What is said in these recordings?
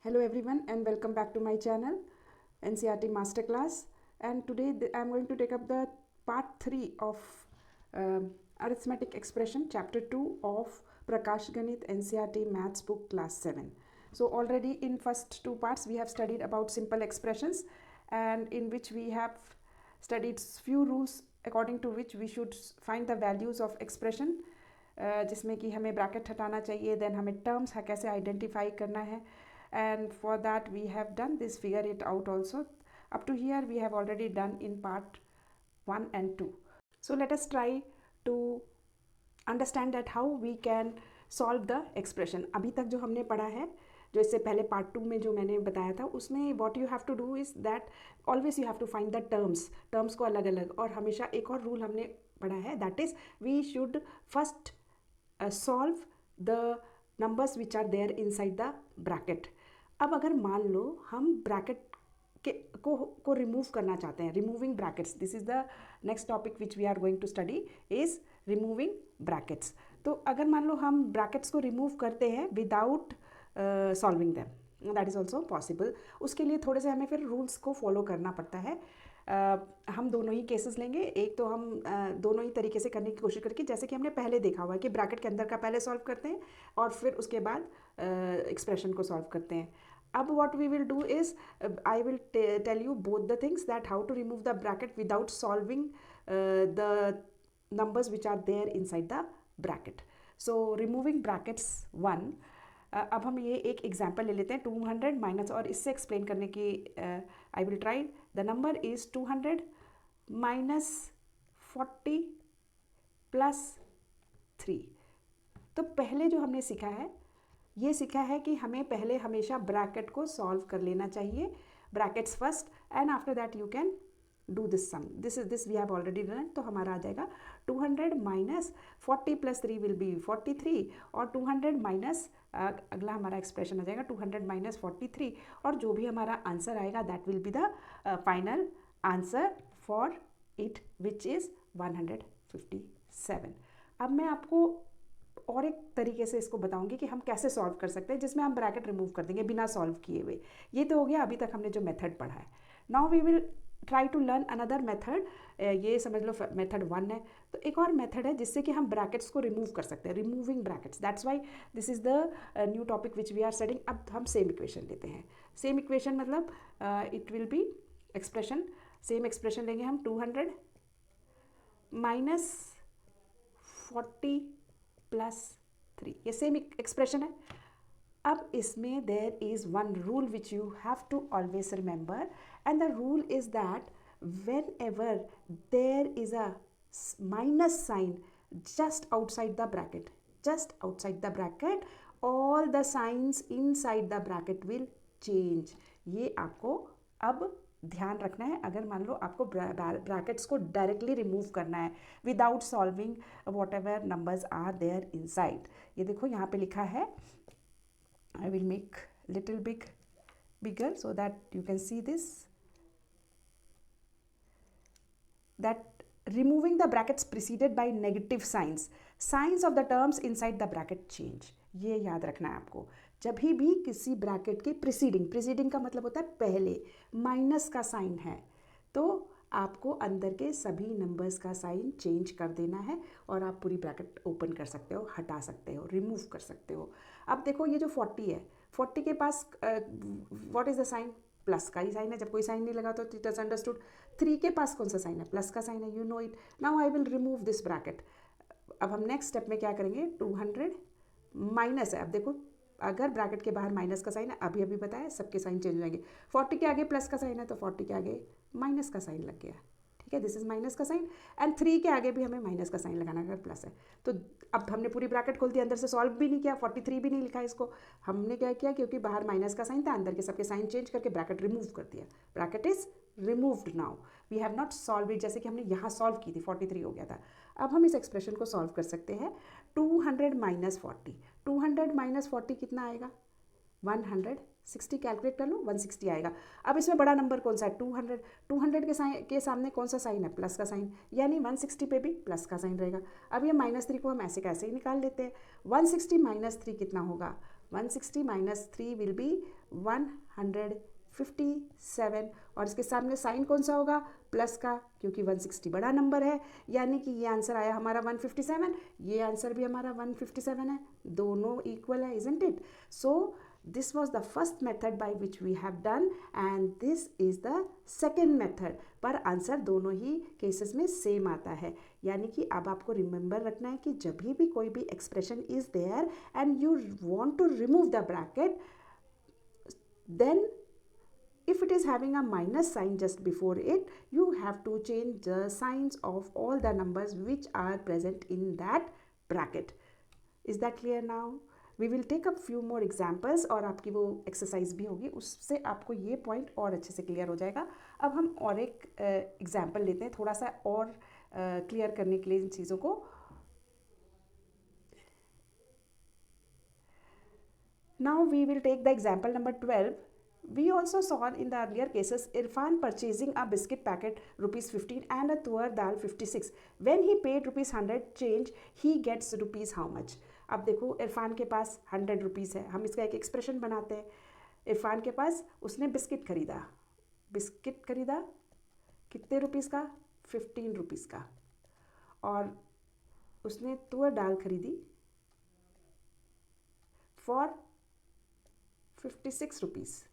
Hello everyone and welcome back to my channel NCERT Masterclass, and today I am going to take up the part 3 of arithmetic expression chapter 2 of Prakash Ganit NCERT Maths book class 7. So already in first two parts we have studied about simple expressions, and in which we have studied few rules according to which we should find the values of expression, जिसमें कि हमें bracket हटाना चाहिए, then हमें terms कैसे identify करना है, and for that we have done this figure it out also. Up to here we have already done in part 1 and 2. So let us try to understand that how we can solve the expression. अभी तक जो हमने पढ़ा है, जो इससे पहले part 2 में जो मैंने बताया था, उसमें what you have to do is that always you have to find the terms को अलग अलग, और हमेशा एक और रूल हमने पढ़ा है, that is we should first solve the numbers which are there inside the bracket. अब अगर मान लो हम ब्रैकेट को रिमूव करना चाहते हैं, removing brackets, this is the next topic which we are going to study is removing brackets. तो अगर मान लो हम ब्रैकेट्स को रिमूव करते हैं without solving them, that is also possible. उसके लिए थोड़े से हमें फिर रूल्स को फॉलो करना पड़ता है. हम दोनों ही केसेस लेंगे. एक तो हम दोनों ही तरीके से करने की कोशिश करके, जैसे कि हमने पहले देखा हुआ है कि ब्रैकेट के अंदर का पहले सॉल्व करते हैं और फिर उसके बाद एक्सप्रेशन को सॉल्व करते हैं. अब what we will do is I will tell you both the things, that how to remove the bracket without solving the numbers which are there inside the bracket. So removing brackets 1. अब हम ये एक example ले लेते हैं 200 minus, और इससे explain करने की I will try. The number is 200 minus 40 plus 3. तो पहले जो हमने सीखा है, ये सीखा है कि हमें पहले हमेशा ब्रैकेट को सॉल्व कर लेना चाहिए, brackets first, and after that you can do this sum. This we have already done. तो हमारा आ जाएगा 200 माइनस 40 प्लस 3 विल बी 43, और 200 माइनस अगला हमारा एक्सप्रेशन आ जाएगा 200 माइनस 43, और जो भी हमारा आंसर आएगा that will be the final answer for it, which is 157. अब मैं आपको और एक तरीके से इसको बताऊंगी कि हम कैसे सॉल्व कर सकते हैं, जिसमें हम ब्रैकेट रिमूव कर देंगे बिना सॉल्व किए हुए. ये तो हो गया अभी तक हमने जो मेथड पढ़ा है. Now we will try to learn another method. ये समझ लो मेथड 1 है. तो एक और मेथड है जिससे कि हम ब्रैकेट्स को रिमूव कर सकते हैं, removing brackets. That's why this is the new topic which we are studying. अब हम सेम इक्वेशन लेते हैं. सेम इक्वेशन मतलब it will be expression, same expression लेंगे हम. 200 माइनस 40 प्लस 3, ये सेम एक्सप्रेशन है. अब इसमें there is one rule which you have to always remember, and the rule is that whenever there is a minus sign just outside the bracket, all the signs inside the bracket will change. ये आपको अब ध्यान रखना है. अगर मान लो आपको brackets को डायरेक्टली रिमूव करना है without solving whatever numbers are there inside. ये देखो यहाँ पे लिखा है, I will make little bigger so that you can see this, that removing the brackets preceded by negative signs of the terms inside the bracket change. ये याद रखना है आपको. जब भी किसी ब्रैकेट के प्रीसीडिंग का मतलब होता है पहले, माइनस का साइन है, तो आपको अंदर के सभी नंबर्स का साइन चेंज कर देना है, और आप पूरी ब्रैकेट ओपन कर सकते हो, हटा सकते हो, रिमूव कर सकते हो. अब देखो ये जो 40 है, 40 के पास what is the sign? Plus का ही साइन है. जब कोई साइन नहीं लगा तो इट इज अंडरस्टूड. 3 के पास कौन सा साइन है? प्लस का साइन है. You know it. Now I will remove this bracket. अब हम नेक्स्ट स्टेप में क्या करेंगे? 200 माइनस है. अब देखो अगर ब्रैकेट के बाहर माइनस का साइन है, अभी बताया सबके साइन चेंज हो जाएंगे. 40 के आगे प्लस का साइन है तो 40 के आगे माइनस का साइन लग गया. ठीक है, दिस इज माइनस का साइन, एंड 3 के आगे भी हमें माइनस का साइन लगाना अगर प्लस है. तो अब हमने पूरी ब्रैकेट खोल दी, अंदर से सॉल्व भी नहीं किया, 43 भी नहीं लिखा इसको. हमने क्या किया, क्योंकि बाहर माइनस का साइन था, अंदर के सबके साइन चेंज करके ब्रैकेट रिमूव कर दिया. Bracket is removed now. We have not solve it, जैसे कि हमने यहाँ सॉल्व की थी, 43 हो गया था. अब हम इस एक्सप्रेशन को सॉल्व कर सकते हैं. 200 माइनस 40, 200 माइनस 40 कितना आएगा? 160. कैलकुलेट कर लो, 160 आएगा. अब इसमें बड़ा नंबर कौन सा है? 200 के सामने कौन सा साइन है? प्लस का साइन, यानी 160 पे भी प्लस का साइन रहेगा. अब ये -3 को हम ऐसे कैसे ही निकाल लेते हैं. 160 माइनस 3 कितना होगा? 160 माइनस 3 विल बी 157, और इसके सामने साइन कौन सा होगा, प्लस का, क्योंकि 160 बड़ा नंबर है, यानी कि ये आंसर आया हमारा 157, ये आंसर भी हमारा 157 है, दोनों इक्वल है, isn't it? So this was the first method by which we have done and this is the second method, पर आंसर दोनों ही केसेस में सेम आता है। यानी कि अब आपको रिमेंबर रखना है कि जब भी कोई भी expression is there and you want to remove the bracket, then if it is having a minus sign just before it, you have to change the signs of all the numbers which are present in that bracket. Is that clear now? We will take up few more examples और आपकी वो exercise भी होगी, उससे आपको ये point और अच्छे से क्लियर हो जाएगा। अब हम और एक एग्जाम्पल लेते हैं थोड़ा सा और क्लियर करने के लिए इन चीज़ों को। Now we will take the example number 12. We also saw in the earlier cases Irfan purchasing a biscuit packet rupees 15 and a tuar dal 56. When he paid rupees 100 change, he gets rupees how much? अब देखो इरफान के पास 100 rupees है, हम इसका एक expression बनाते हैं। इरफान के पास उसने बिस्किट खरीदा कितने रुपीज़ का, 15 रुपीज़ का, और उसने तुअर दाल खरीदी फॉर 56 रुपीज़।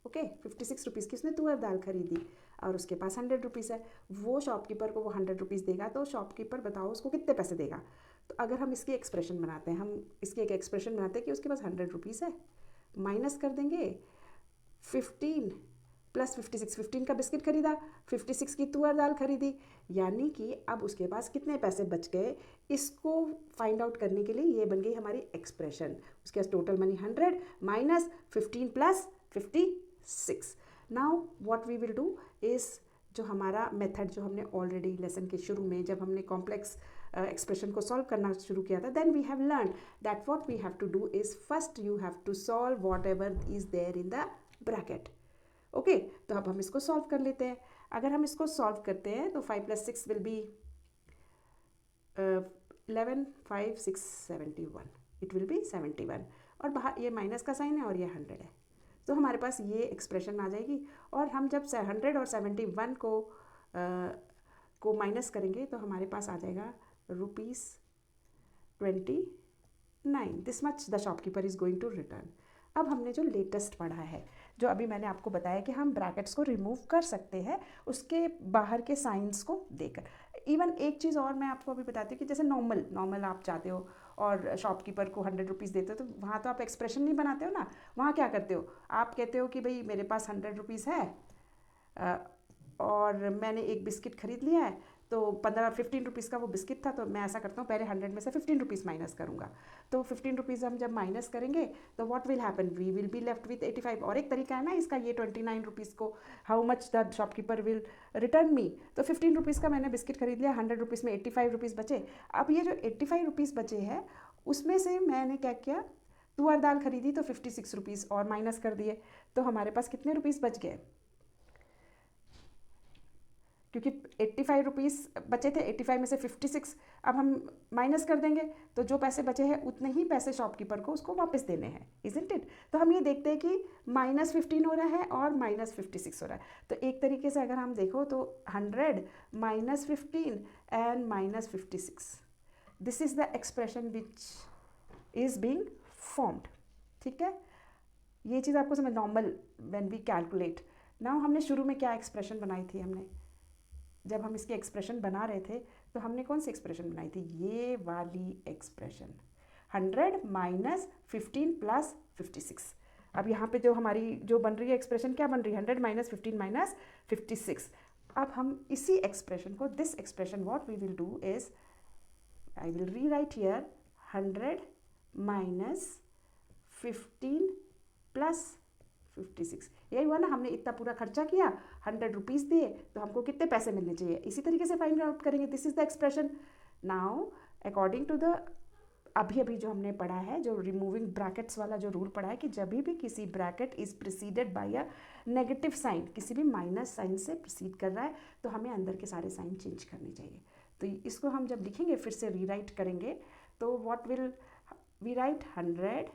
ओके, 56 रुपीज़ की उसने तुअर दाल खरीदी और उसके पास 100 रुपीज़ है। वो शॉपकीपर को वो 100 रुपीज़ देगा, तो शॉपकीपर बताओ उसको कितने पैसे देगा। तो अगर हम इसकी एक्सप्रेशन बनाते हैं, हम इसकी एक एक्सप्रेशन बनाते हैं कि उसके पास 100 रुपीज़ है, माइनस कर देंगे 15 प्लस 56, 15 का बिस्किट खरीदा, 56 की तुअर दाल खरीदी, यानी कि अब उसके पास कितने पैसे बच गए, इसको फाइंड आउट करने के लिए ये बन गई हमारी एक्सप्रेशन। उसके पास total money 100 minus 15 plus 56। Now what we will do is, जो हमारा मेथड जो हमने ऑलरेडी लेसन के शुरू में जब हमने कॉम्प्लेक्स एक्सप्रेशन को सॉल्व करना शुरू किया था, then we have learn that what we have to do is first you have to solve whatever is there in the bracket. Okay, तो अब हम इसको सॉल्व कर लेते हैं। अगर हम इसको सॉल्व करते हैं तो 5 + 6 will be 11, 5, 6, 71, it will B 71, और बाहर ये माइनस का साइन है और ये 100 है, तो हमारे पास ये एक्सप्रेशन आ जाएगी। और हम जब 100 और 71 को माइनस करेंगे तो हमारे पास आ जाएगा ₹29। This much the shopkeeper is going to return. अब हमने जो लेटेस्ट पढ़ा है, जो अभी मैंने आपको बताया कि हम ब्रैकेट्स को रिमूव कर सकते हैं उसके बाहर के साइंस को देकर। इवन एक चीज़ और मैं आपको अभी बताती हूँ कि जैसे नॉर्मल आप जाते हो और शॉपकीपर को 100 रुपीज़ देते हो, तो वहाँ तो आप एक्सप्रेशन नहीं बनाते हो ना, वहाँ क्या करते हो, आप कहते हो कि भाई मेरे पास 100 रुपीज़ है और मैंने एक बिस्किट खरीद लिया है, तो 15 रुपीज़ का वो बिस्किट था, तो मैं ऐसा करता हूँ पहले 100 में से 15 रुपीज़ माइनस करूँगा। तो 15 रुपीज़ हम जब माइनस करेंगे तो what will happen, we will be left with 85। और एक तरीका है ना इसका, ये 29 रुपीज़ को how much the shopkeeper will return me, तो 15 रुपीज़ का मैंने बिस्किट खरीद लिया, 100 रुपीज़ में 85 रुपीज़ बचे। अब ये जो 85 रुपीज़ बचे हैं उसमें से मैंने क्या किया, तुअर दाल खरीदी तो 56 रुपीज़ और माइनस कर दिए, तो हमारे पास कितने रुपीज़ बच गए, क्योंकि 85 रुपीज़ बचे थे, 85 में से 56 अब हम माइनस कर देंगे, तो जो पैसे बचे हैं उतने ही पैसे शॉपकीपर को उसको वापस देने हैं, इजंट इट? तो हम ये देखते हैं कि -15 हो रहा है और -56 हो रहा है। तो एक तरीके से अगर हम देखो तो 100 -15 and -56, this is the expression which is being formed. ठीक है, ये चीज़ आपको समझ, normal when we calculate. Now हमने शुरू में क्या एक्सप्रेशन बनाई थी, हमने जब हम इसकी एक्सप्रेशन बना रहे थे तो हमने कौन सी एक्सप्रेशन बनाई थी, ये वाली एक्सप्रेशन, 100 -15 प्लस 56। अब यहाँ पे जो हमारी जो बन रही है एक्सप्रेशन क्या बन रही है, 100 -15 -56। अब हम इसी एक्सप्रेशन को, this expression what we will do is, I will rewrite here 100 -15 plus 56। यही हुआ ना, हमने इतना पूरा खर्चा किया, 100 रुपीज़ दिए, तो हमको कितने पैसे मिलने चाहिए, इसी तरीके से फाइंड आउट करेंगे। This is the expression. Now according to the अभी जो हमने पढ़ा है, जो रिमूविंग ब्रैकेट्स वाला जो रूल पढ़ा है कि जब भी किसी bracket is preceded by a negative sign, किसी भी माइनस साइन से प्रिसीड कर रहा है, तो हमें अंदर के सारे साइन चेंज करने चाहिए। तो इसको हम जब लिखेंगे, फिर से रीराइट करेंगे, तो what will we write, 100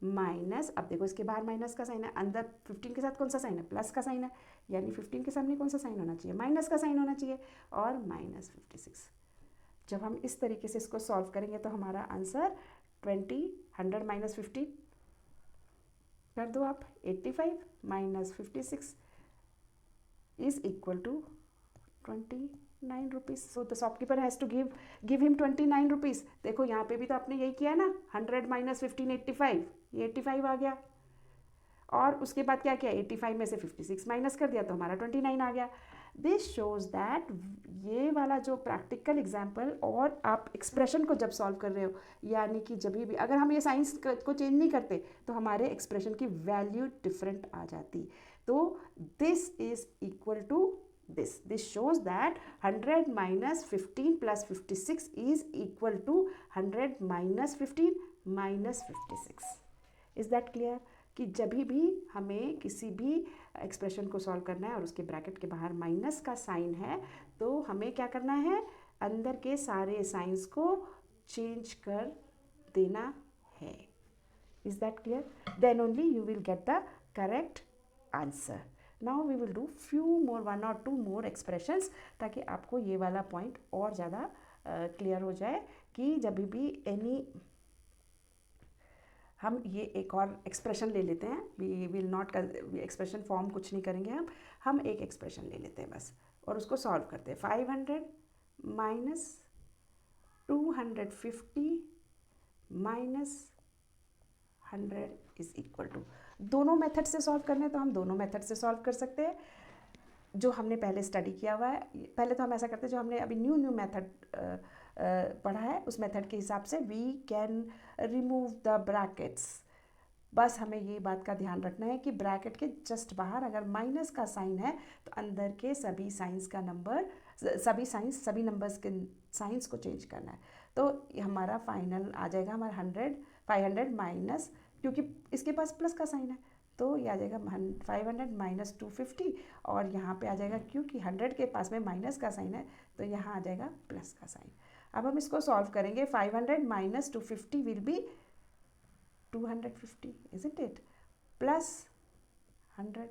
minus, अब देखो इसके बाहर माइनस का साइन है, अंदर 15 के साथ कौन सा साइन है, प्लस का साइन है, यानी 15 के सामने कौन सा साइन होना चाहिए, माइनस का साइन होना चाहिए, और माइनस 56। जब हम इस तरीके से इसको सॉल्व करेंगे तो हमारा आंसर 20, 100 माइनस 15 कर दो आप, 85 minus 56 is equal to 29 rupees. So the shopkeeper has to give him 29 rupees. देखो यहाँ पे भी तो आपने यही किया ना, 100 माइनस 15 85, ये 85 आ गया, और उसके बाद क्या किया, 85 में से 56 माइनस कर दिया तो हमारा 29 आ गया। दिस शोज दैट ये वाला जो प्रैक्टिकल एग्जाम्पल, और आप एक्सप्रेशन को जब सॉल्व कर रहे हो, यानी कि जब भी अगर हम ये साइंस को चेंज नहीं करते तो हमारे एक्सप्रेशन की वैल्यू डिफरेंट आ जाती। तो this is equal to this shows that 100 minus 15 plus 56 is equal to 100 minus 15 minus 56. is that clear? कि जब भी हमें किसी भी एक्सप्रेशन को सॉल्व करना है और उसके ब्रैकेट के बाहर माइनस का साइन है, तो हमें क्या करना है, अंदर के सारे साइंस को चेंज कर देना है। Is that clear? Then only you will get the correct answer. Now we will do few more, 1 or 2 more expressions, ताकि आपको ये वाला पॉइंट और ज़्यादा क्लियर हो जाए कि जब भी एनी, हम ये एक और एक्सप्रेशन ले लेते हैं, we will not expression form कुछ नहीं करेंगे हम एक एक्सप्रेशन ले लेते हैं बस, और उसको सॉल्व करते हैं। 500 minus 250 minus 100 is equal to, दोनों मेथड से सॉल्व करने तो हम दोनों मेथड से सॉल्व कर सकते हैं, जो हमने पहले स्टडी किया हुआ है। पहले तो हम ऐसा करते हैं, जो हमने अभी न्यू मेथड पढ़ा है उस मेथड के हिसाब से we can remove the brackets. बस हमें ये बात का ध्यान रखना है कि ब्रैकेट के जस्ट बाहर अगर माइनस का साइन है तो अंदर के सभी साइंस का नंबर, सभी नंबर्स के साइंस को चेंज करना है। तो हमारा फाइनल आ जाएगा हमारा 500 माइनस, क्योंकि इसके पास प्लस का साइन है तो ये आ जाएगा 500 माइनस 250, और यहाँ पे आ जाएगा क्योंकि 100 के पास में माइनस का साइन है तो यहाँ आ जाएगा प्लस का साइन। अब हम इसको सॉल्व करेंगे। 500 minus 250 will be 250, isn't it, plus 100।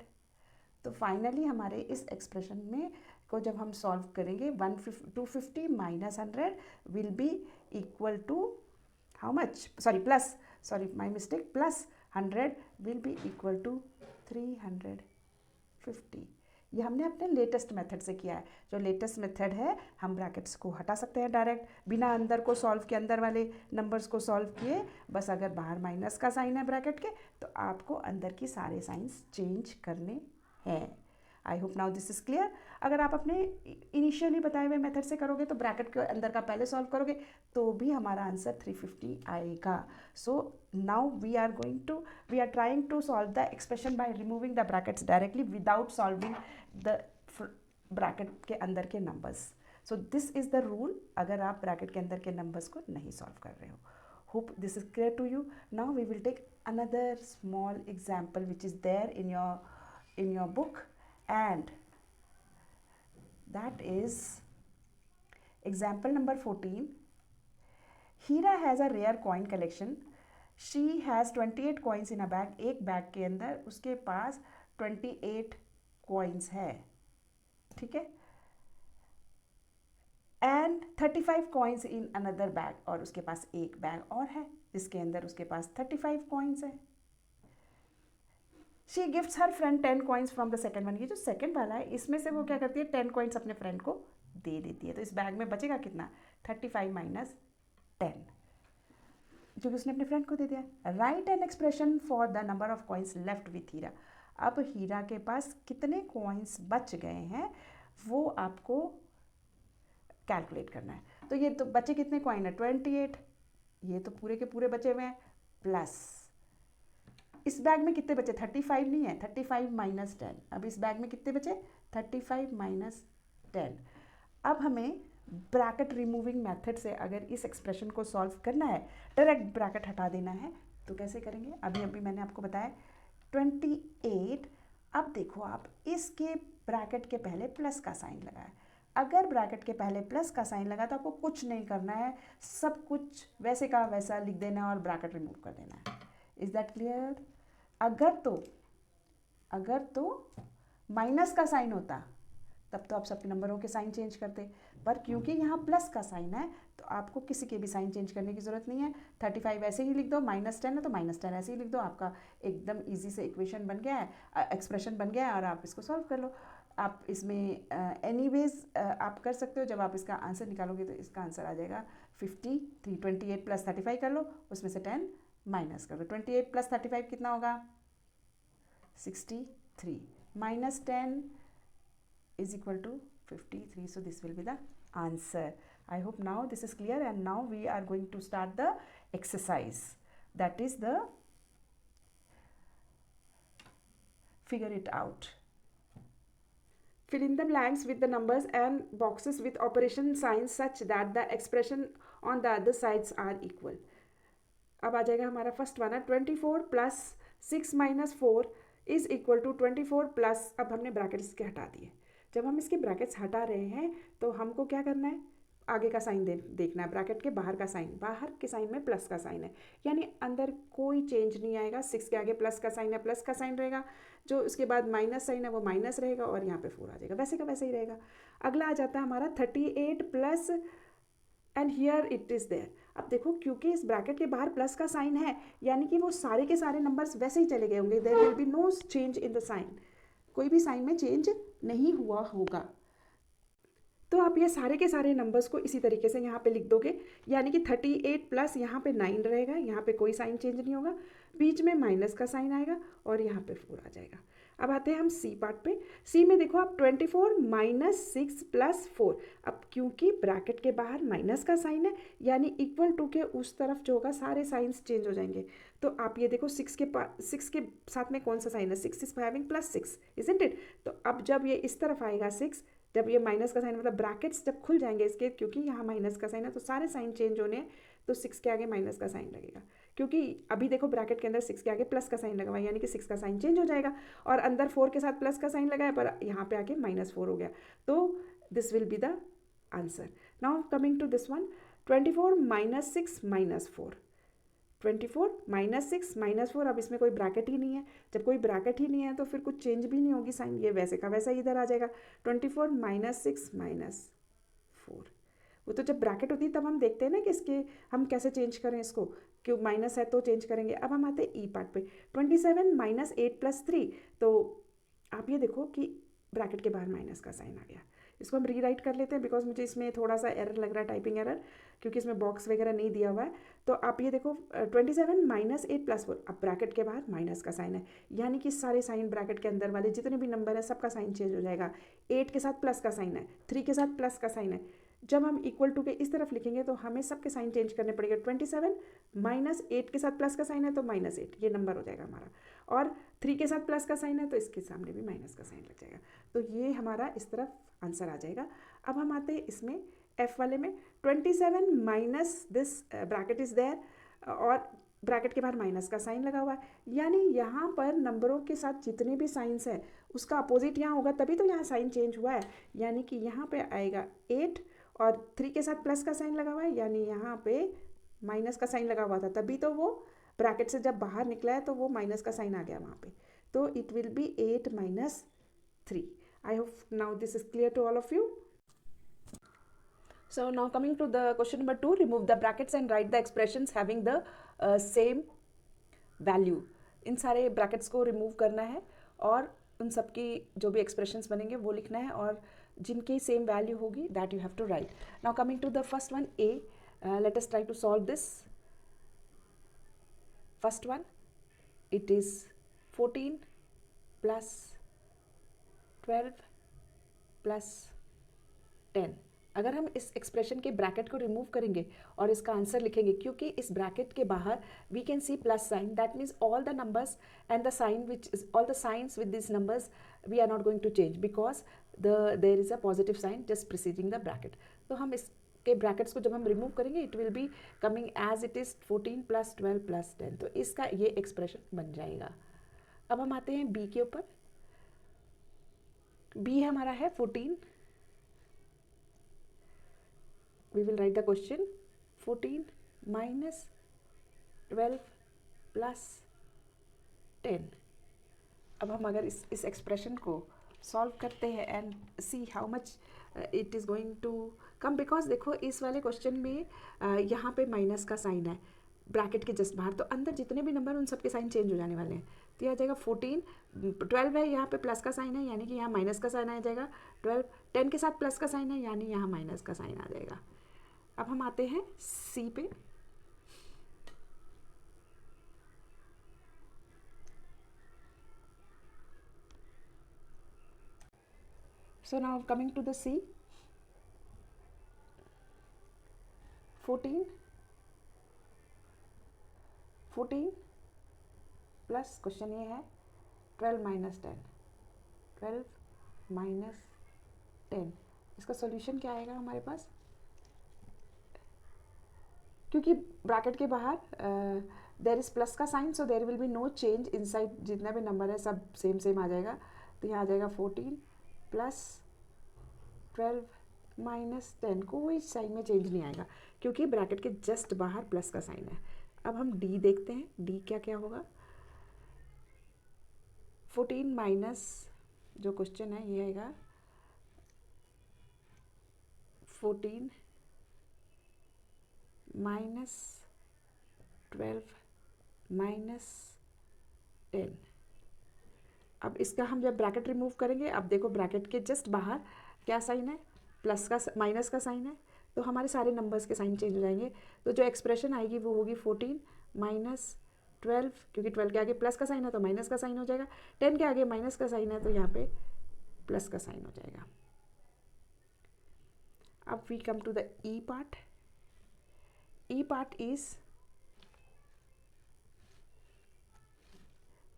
तो फाइनली हमारे इस एक्सप्रेशन में को जब हम सॉल्व करेंगे 250 minus 100 will be equal to how much, my mistake, plus 100 will be equal to 350। ये हमने अपने लेटेस्ट मेथड से किया है। जो लेटेस्ट मेथड है, हम ब्रैकेट्स को हटा सकते हैं डायरेक्ट, बिना अंदर को सॉल्व किए, अंदर वाले नंबर्स को सॉल्व किए। बस अगर बाहर माइनस का साइन है ब्रैकेट के, तो आपको अंदर की सारे साइंस चेंज करने हैं। I hope now this is clear. अगर आप अपने इनिशियली बताए हुए मेथड से करोगे तो ब्रैकेट के अंदर का पहले सॉल्व करोगे तो भी हमारा आंसर 350 आएगा। So now we are trying to solve the expression by removing the brackets directly without solving the bracket के अंदर के numbers. So this is the rule, अगर आप ब्रैकेट के अंदर के नंबर्स को नहीं सॉल्व कर रहे हो। Hope this is clear to you. Now we will take another small example which is there in your book, and that is example number 14. Hira has a rare coin collection. She has 28 coins in a bag. एक bag के अंदर उसके पास 28 coins है, ठीक है, and 35 coins in another bag, और उसके पास एक बैग और है जिसके अंदर उसके पास 35 coins है। She gifts her friend 10 coins from the second one. ये जो सेकेंड वाला है इसमें से वो क्या करती है, 10 coins अपने फ्रेंड को दे देती है। तो इस बैग में बचेगा कितना, 35 माइनस 10, क्योंकि उसने अपने फ्रेंड को दे दिया। Write an expression for the number of coins left with Heera. अब हीरा के पास कितने कॉइन्स बच गए हैं वो आपको कैलकुलेट करना है। तो ये तो बचे कितने कॉइन है, 28, ये तो पूरे के पूरे बचे हुए हैं, प्लस इस बैग में कितने बचे, 35 नहीं है, 35 माइनस 10। अब इस बैग में कितने बचे, 35 माइनस 10। अब हमें ब्रैकेट रिमूविंग मेथड से अगर इस एक्सप्रेशन को सॉल्व करना है, डायरेक्ट ब्रैकेट हटा देना है, तो कैसे करेंगे, अभी मैंने आपको बताया 28। अब देखो आप इसके ब्रैकेट के पहले प्लस का साइन लगा है। अगर ब्रैकेट के पहले प्लस का साइन लगा तो आपको कुछ नहीं करना है, सब कुछ वैसे का वैसा लिख देना है और ब्रैकेट रिमूव कर देना है। Is that clear? अगर तो माइनस का साइन होता तब तो आप सबके नंबरों के साइन चेंज करते, पर क्योंकि यहाँ प्लस का साइन है तो आपको किसी के भी साइन चेंज करने की ज़रूरत नहीं है। 35 ऐसे ही लिख दो, -10 है तो -10 ऐसे ही लिख दो, आपका एकदम इजी से इक्वेशन बन गया है, एक्सप्रेशन बन गया है, और आप इसको सॉल्व कर लो। आप इसमें एनीवेज आप कर सकते हो, जब आप इसका आंसर निकालोगे तो इसका आंसर आ जाएगा 53। 28 + 35 कर लो, उसमें से 10 माइनस कर लो। 28 + 35 कितना होगा? 63 -10 is equal to 53. So this will be the answer. I hope now this is clear, and now we are going to start the exercise, that is the figure it out. Fill in the blanks with the numbers and boxes with operation signs such that the expression on the other sides are equal. अब आ जाएगा हमारा first वाला 24 + 6 - 4 is equal to 24 plus, अब हमने brackets के हटा दिए। जब हम इसके ब्रैकेट्स हटा रहे हैं तो हमको क्या करना है? आगे का साइन देखना है, ब्रैकेट के बाहर का साइन, बाहर के साइन में प्लस का साइन है, यानी अंदर कोई चेंज नहीं आएगा। 6 के आगे प्लस का साइन है, प्लस का साइन रहेगा, जो उसके बाद माइनस साइन है वो माइनस रहेगा, और यहाँ पे 4 आ जाएगा, वैसे का वैसे ही रहेगा। अगला आ जाता है हमारा 38 plus, and here it is there. अब देखो क्योंकि इस ब्रैकेट के बाहर प्लस का साइन है, यानी कि वो सारे के सारे नंबर्स वैसे ही चले गए होंगे, there will be no change in the sign, कोई भी साइन में चेंज नहीं हुआ होगा। तो आप ये सारे के सारे नंबर्स को इसी तरीके से यहाँ पे लिख दोगे, यानी कि 38 प्लस यहाँ पे 9 रहेगा, यहाँ पे कोई साइन चेंज नहीं होगा, बीच में माइनस का साइन आएगा, और यहाँ पे 4 आ जाएगा। अब आते हैं हम सी पार्ट पे। सी में देखो आप 24 - 6 + 4, अब क्योंकि ब्रैकेट के बाहर माइनस का साइन है, यानी इक्वल टू के उस तरफ जो होगा सारे साइंस चेंज हो जाएंगे। तो आप ये देखो 6 के साथ में कौन सा साइन है? 6 इज हैविंग +6, इजंट इट? तो अब जब ये इस तरफ आएगा 6, जब ये माइनस का साइन, मतलब ब्रैकेट्स जब खुल जाएंगे इसके, क्योंकि यहाँ माइनस का साइन है तो सारे साइन चेंज होने हैं, तो 6 के आगे माइनस का साइन लगेगा, क्योंकि अभी देखो ब्रैकेट के अंदर 6 के आगे प्लस का साइन लगा हुआ है, यानी कि 6 का साइन चेंज हो जाएगा, और अंदर 4 के साथ प्लस का साइन लगा है, पर यहाँ पे आके -4 हो गया, तो this will be the answer. Now coming to this one, 24 - 6 - 4, 24 - 6 - 4, अब इसमें कोई ब्रैकेट ही नहीं है, जब कोई ब्रैकेट ही नहीं है तो फिर कुछ चेंज भी नहीं होगी साइन, ये वैसे का वैसा ही इधर आ जाएगा। 24 - 6 - 4, वो तो जब ब्रैकेट होती है तब हम देखते हैं ना कि इसके हम कैसे चेंज करें इसको, क्यों माइनस है तो चेंज करेंगे। अब हम आते हैं ई पार्ट पे। 27 - 8 + 3, तो आप ये देखो कि ब्रैकेट के बाहर माइनस का साइन आ गया, इसको हम रीराइट कर लेते हैं, बिकॉज मुझे इसमें थोड़ा सा एरर लग रहा है, टाइपिंग एरर, क्योंकि इसमें बॉक्स वगैरह नहीं दिया हुआ है। तो आप ये देखो 27 - 8 + 4, अब ब्रैकेट के बाहर माइनस का साइन है, यानी कि सारे साइन ब्रैकेट के अंदर वाले जितने भी नंबर है सबका साइन चेंज हो जाएगा। 8 के साथ प्लस का साइन है, 3 के साथ प्लस का साइन है, जब हम इक्वल टू के इस तरफ लिखेंगे तो हमें सबके साइन चेंज करने पड़ेंगे। 27 - 8 के साथ प्लस का साइन है तो -8, ये नंबर हो जाएगा हमारा, और 3 के साथ प्लस का साइन है तो इसके सामने भी माइनस का साइन लग जाएगा, तो ये हमारा इस तरफ आंसर आ जाएगा। अब हम आते हैं इसमें एफ वाले में, 27 minus this bracket is there, और ब्रैकेट के बाहर माइनस का साइन लगा हुआ है, यानी यहाँ पर नंबरों के साथ जितने भी साइंस हैं उसका अपोजिट यहाँ होगा, तभी तो यहाँ साइन चेंज हुआ है, यानी कि यहाँ पे आएगा 8, और 3 के साथ प्लस का साइन लगा हुआ है, यानी यहाँ पे माइनस का साइन लगा हुआ था, तभी तो वो ब्रैकेट से जब बाहर निकला है तो वो माइनस का साइन आ गया वहाँ पे, तो it will B 8 - 3। I hope now this is clear to all of you. So now coming to the question number 2, remove the brackets and write the expressions having the same value. इन सारे brackets को remove करना है और उन सब की जो भी expressions बनेंगे वो लिखना है, और जिनकी same value होगी that you have to write. Now coming to the first one, A, let us try to solve this. First one, it is 14 plus 12 plus 10। अगर हम इस एक्सप्रेशन के ब्रैकेट को रिमूव करेंगे और इसका आंसर लिखेंगे, क्योंकि इस ब्रैकेट के बाहर we can see plus sign, that means all the numbers and the sign which is all the signs with this numbers we are not going to change, because there is a positive sign just preceding the bracket. तो हम इसके brackets को जब हम remove करेंगे it will be coming as it is 14 plus 12 plus 10, तो इसका ये एक्सप्रेशन बन जाएगा। अब हम आते हैं बी के ऊपर। बी हमारा है 14, we will write the question 14 - 12 plus 10। अब हम अगर इस एक्सप्रेशन को सॉल्व करते हैं and see how much it is going to come, because देखो इस वाले क्वेश्चन में यहाँ पे माइनस का साइन है ब्रैकेट के जस्ट बाहर, तो अंदर जितने भी नंबर उन सबके साइन चेंज हो जाने वाले हैं। तो यह आ जाएगा 14, 12 है, यहाँ पे प्लस का साइन है यानी कि यहाँ माइनस का साइन आ जाएगा। 12, 10 के साथ प्लस का साइन है यानी यहाँ माइनस का साइन आ जाएगा। अब हम आते हैं सी पे। So now coming to the C, 14 plus question ये है 12 माइनस 10, 12 माइनस 10, इसका सॉल्यूशन क्या आएगा हमारे पास? क्योंकि ब्रैकेट के बाहर देर इज़ प्लस का sign, so there will be no change inside, जितना भी नंबर है सब सेम सेम आ जाएगा। तो यहाँ आ जाएगा 14 प्लस 12 माइनस 10, कोई साइन में चेंज नहीं आएगा क्योंकि ब्रैकेट के जस्ट बाहर प्लस का साइन है। अब हम डी देखते हैं, डी क्या क्या होगा। 14 माइनस जो क्वेश्चन है ये आएगा 14 माइनस 12 माइनस 10। अब इसका हम जब ब्रैकेट रिमूव करेंगे, अब देखो ब्रैकेट के जस्ट बाहर क्या साइन है, प्लस का माइनस का साइन है, तो हमारे सारे नंबर्स के साइन चेंज हो जाएंगे। तो जो एक्सप्रेशन आएगी वो होगी 14 माइनस 12, क्योंकि 12 के आगे प्लस का साइन है तो माइनस का साइन हो जाएगा, 10 के आगे माइनस का साइन है तो यहाँ पे प्लस का साइन हो जाएगा। अब we come to the E part. E part is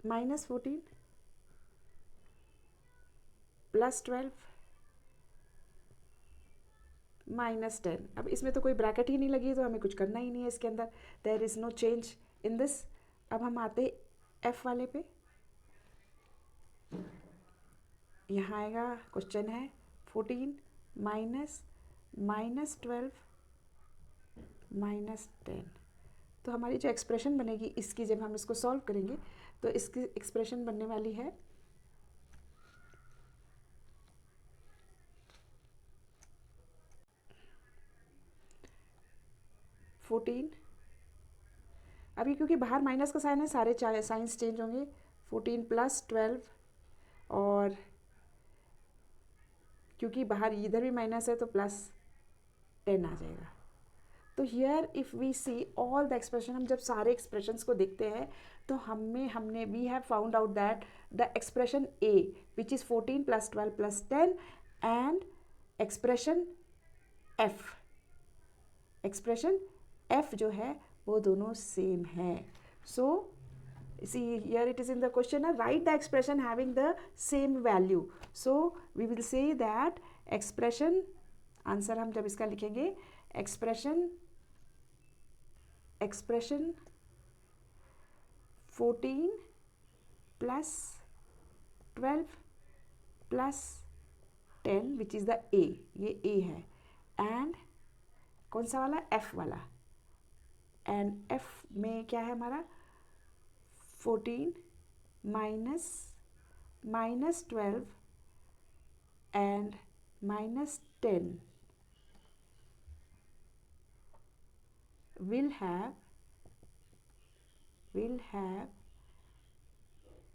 minus 14 plus 12 minus 10। अब इसमें तो कोई ब्रैकेट ही नहीं लगी तो हमें कुछ करना ही नहीं है इसके अंदर, there is no change in this. अब हम आते एफ वाले पे। यहाँ आएगा क्वेश्चन है 14 माइनस 12 माइनस 10। तो हमारी जो एक्सप्रेशन बनेगी इसकी, जब हम इसको सॉल्व करेंगे तो इसकी एक्सप्रेशन बनने वाली है 14, अभी क्योंकि बाहर माइनस का साइन है सारे साइंस चेंज होंगे, 14 प्लस 12, और क्योंकि बाहर इधर भी माइनस है तो प्लस 10 आ जाएगा। तो here if we see all the expression, हम जब सारे एक्सप्रेशंस को देखते हैं तो हमने we have found out that the expression A which is 14 plus 12 plus 10 and expression F जो है वो दोनों सेम है। So see here it is in the question, write the expression having the same value. So we will say that expression, answer हम जब इसका लिखेंगे expression 14 plus 12 plus 10 which is the A, ये A है, and कौन सा वाला, F वाला, and F में क्या है हमारा 14 minus 12 and minus 10 will have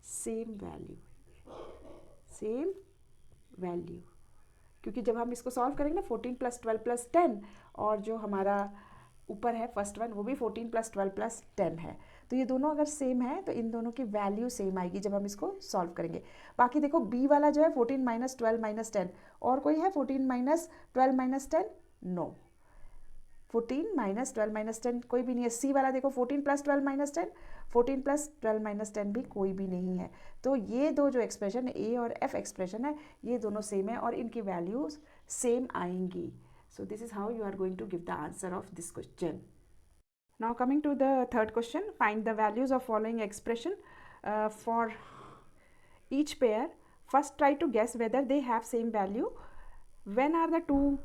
same value, क्योंकि जब हम इसको सॉल्व करेंगे ना 14 प्लस 12 प्लस 10, और जो हमारा ऊपर है फर्स्ट वन वो भी 14 प्लस 12 प्लस 10 है, तो ये दोनों अगर सेम है तो इन दोनों की वैल्यू सेम आएगी जब हम इसको सॉल्व करेंगे। बाकी देखो बी वाला जो है 14 माइनस 12 माइनस 10, और कोई है 14 minus 12 minus 10, no, 14 minus 12 minus 10 कोई भी नहीं है। सी वाला देखो 14 प्लस 12 माइनस 10, 14 प्लस 12 माइनस 10 भी कोई भी नहीं है। तो ये दो जो एक्सप्रेशन है ए और एफ एक्सप्रेशन है, ये दोनों सेम है और इनकी वैल्यूज सेम आएंगी। So this is how you are going to give the answer of this question. Now coming to the third question, find the values of following expression for each pair. First try to guess whether they have same value. When are the two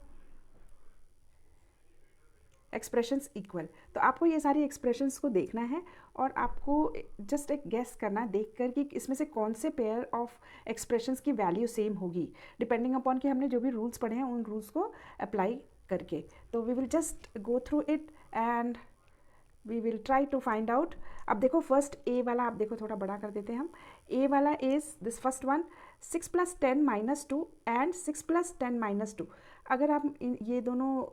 expressions equal. तो आपको ये सारी expressions को देखना है और आपको just एक गेस करना है देख कर कि इसमें से कौन से पेयर ऑफ एक्सप्रेशंस की वैल्यू सेम होगी, डिपेंडिंग अपॉन कि हमने जो भी रूल्स पढ़े हैं उन रूल्स को अप्लाई करके। तो we will just go through it and we will try to find out. अब देखो फर्स्ट ए वाला, आप देखो थोड़ा बड़ा कर देते हैं हम। ए वाला is this first one, 6 + 10 - 2 and 6 + 10 - 2। अगर आप ये दोनों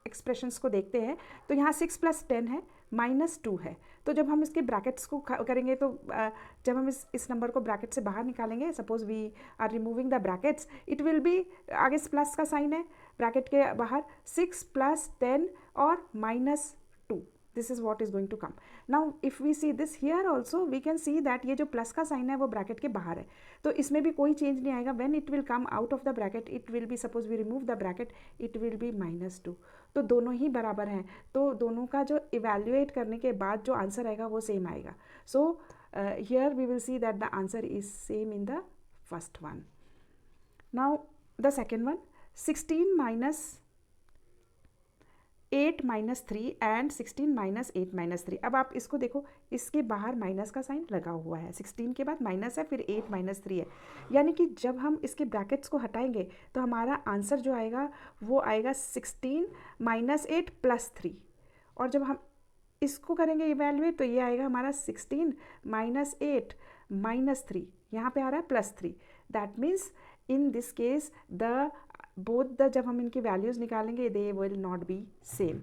एक्सप्रेशंस को देखते हैं तो यहाँ 6 + 10 है, -2 है। तो जब हम इसके ब्रैकेट्स को करेंगे तो जब हम इस नंबर को ब्रैकेट से बाहर निकालेंगे, suppose we are removing the brackets, it will be, आगे प्लस का साइन है ब्रैकेट के बाहर, 6 + 10 और -2, this is what is going to come. Now if we see this here also we can see that ये जो प्लस का sign है वो ब्रैकेट के बाहर है, तो इसमें भी कोई चेंज नहीं आएगा. when it will come out of the bracket it will be, suppose we remove the bracket, it will be -2. तो दोनों ही बराबर हैं, तो दोनों का जो इवेल्युएट करने के बाद जो आंसर आएगा वो सेम आएगा. सो here we will see that the answer is same in the first one. Now the second one, 16 - 8 - 3 and 16 - 8 - 3. अब आप इसको देखो, इसके बाहर माइनस का साइन लगा हुआ है, 16 के बाद माइनस है, फिर 8 - 3 है, यानी कि जब हम इसके ब्रैकेट्स को हटाएंगे तो हमारा आंसर जो आएगा वो आएगा 16 - 8 + 3. और जब हम इसको करेंगे इवेल्युएट तो ये आएगा हमारा 16 - 8 - 3, यहाँ पे आ रहा है +3. That means in this case the both the, जब हम इनकी वैल्यूज़ निकालेंगे they will not be same.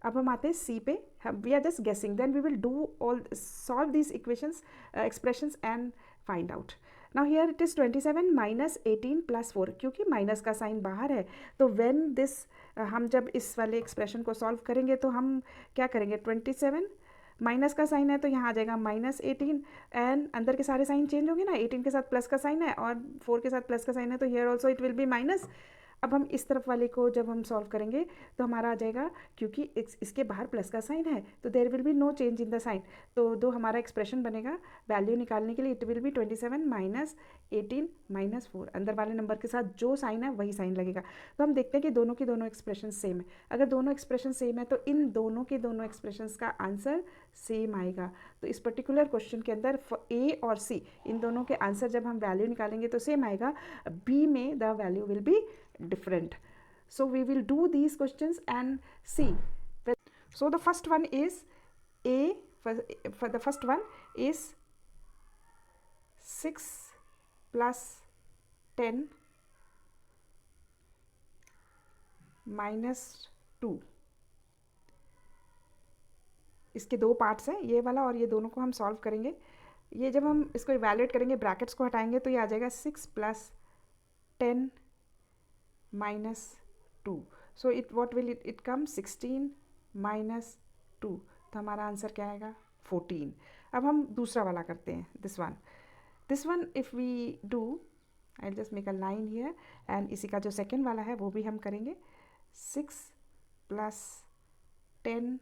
अब हम आते हैं सी पे. We are just guessing, then we will do all, solve these equations, expressions and find out. Now here it is 27 - 18 + 4, क्योंकि माइनस का साइन बाहर है तो व्हेन दिस, हम जब इस वाले एक्सप्रेशन को सॉल्व करेंगे तो हम क्या करेंगे, 27 माइनस का साइन है तो यहाँ आ जाएगा -18 एंड अंदर के सारे साइन चेंज होंगे ना, 18 के साथ प्लस का साइन है और 4 के साथ प्लस का साइन है, तो here also it will B minus. अब हम इस तरफ वाले को जब हम सॉल्व करेंगे तो हमारा आ जाएगा, क्योंकि इसके बाहर प्लस का साइन है तो there will be no change in the sign. तो दो हमारा एक्सप्रेशन बनेगा वैल्यू निकालने के लिए, इट विल बी 27 - 18 - 4. अंदर वाले नंबर के साथ जो साइन है वही साइन लगेगा. तो हम देखते हैं कि दोनों की दोनों एक्सप्रेशन सेम है. अगर दोनों एक्सप्रेशन सेम है तो इन दोनों के दोनों एक्सप्रेशंस का आंसर सेम आएगा. तो इस पर्टिकुलर क्वेश्चन के अंदर ए और सी, इन दोनों के आंसर जब हम वैल्यू निकालेंगे तो सेम आएगा. बी में the value will be different. So we will do these questions and see. So the first one is A, for the first one is 6 + 10 - 2. इसके दो पार्ट्स हैं, ये वाला और ये दोनों को हम सॉल्व करेंगे. ये जब हम इसको इवैल्यूएट करेंगे, ब्रैकेट्स को हटाएंगे तो ये आ जाएगा 6 + 10 - 2. So it what will it come, 16 - 2. तो हमारा आंसर क्या आएगा, 14. अब हम दूसरा वाला करते हैं, this one if we do, I just make a line here and इसी का जो सेकेंड वाला है वो भी हम करेंगे. 6 + 10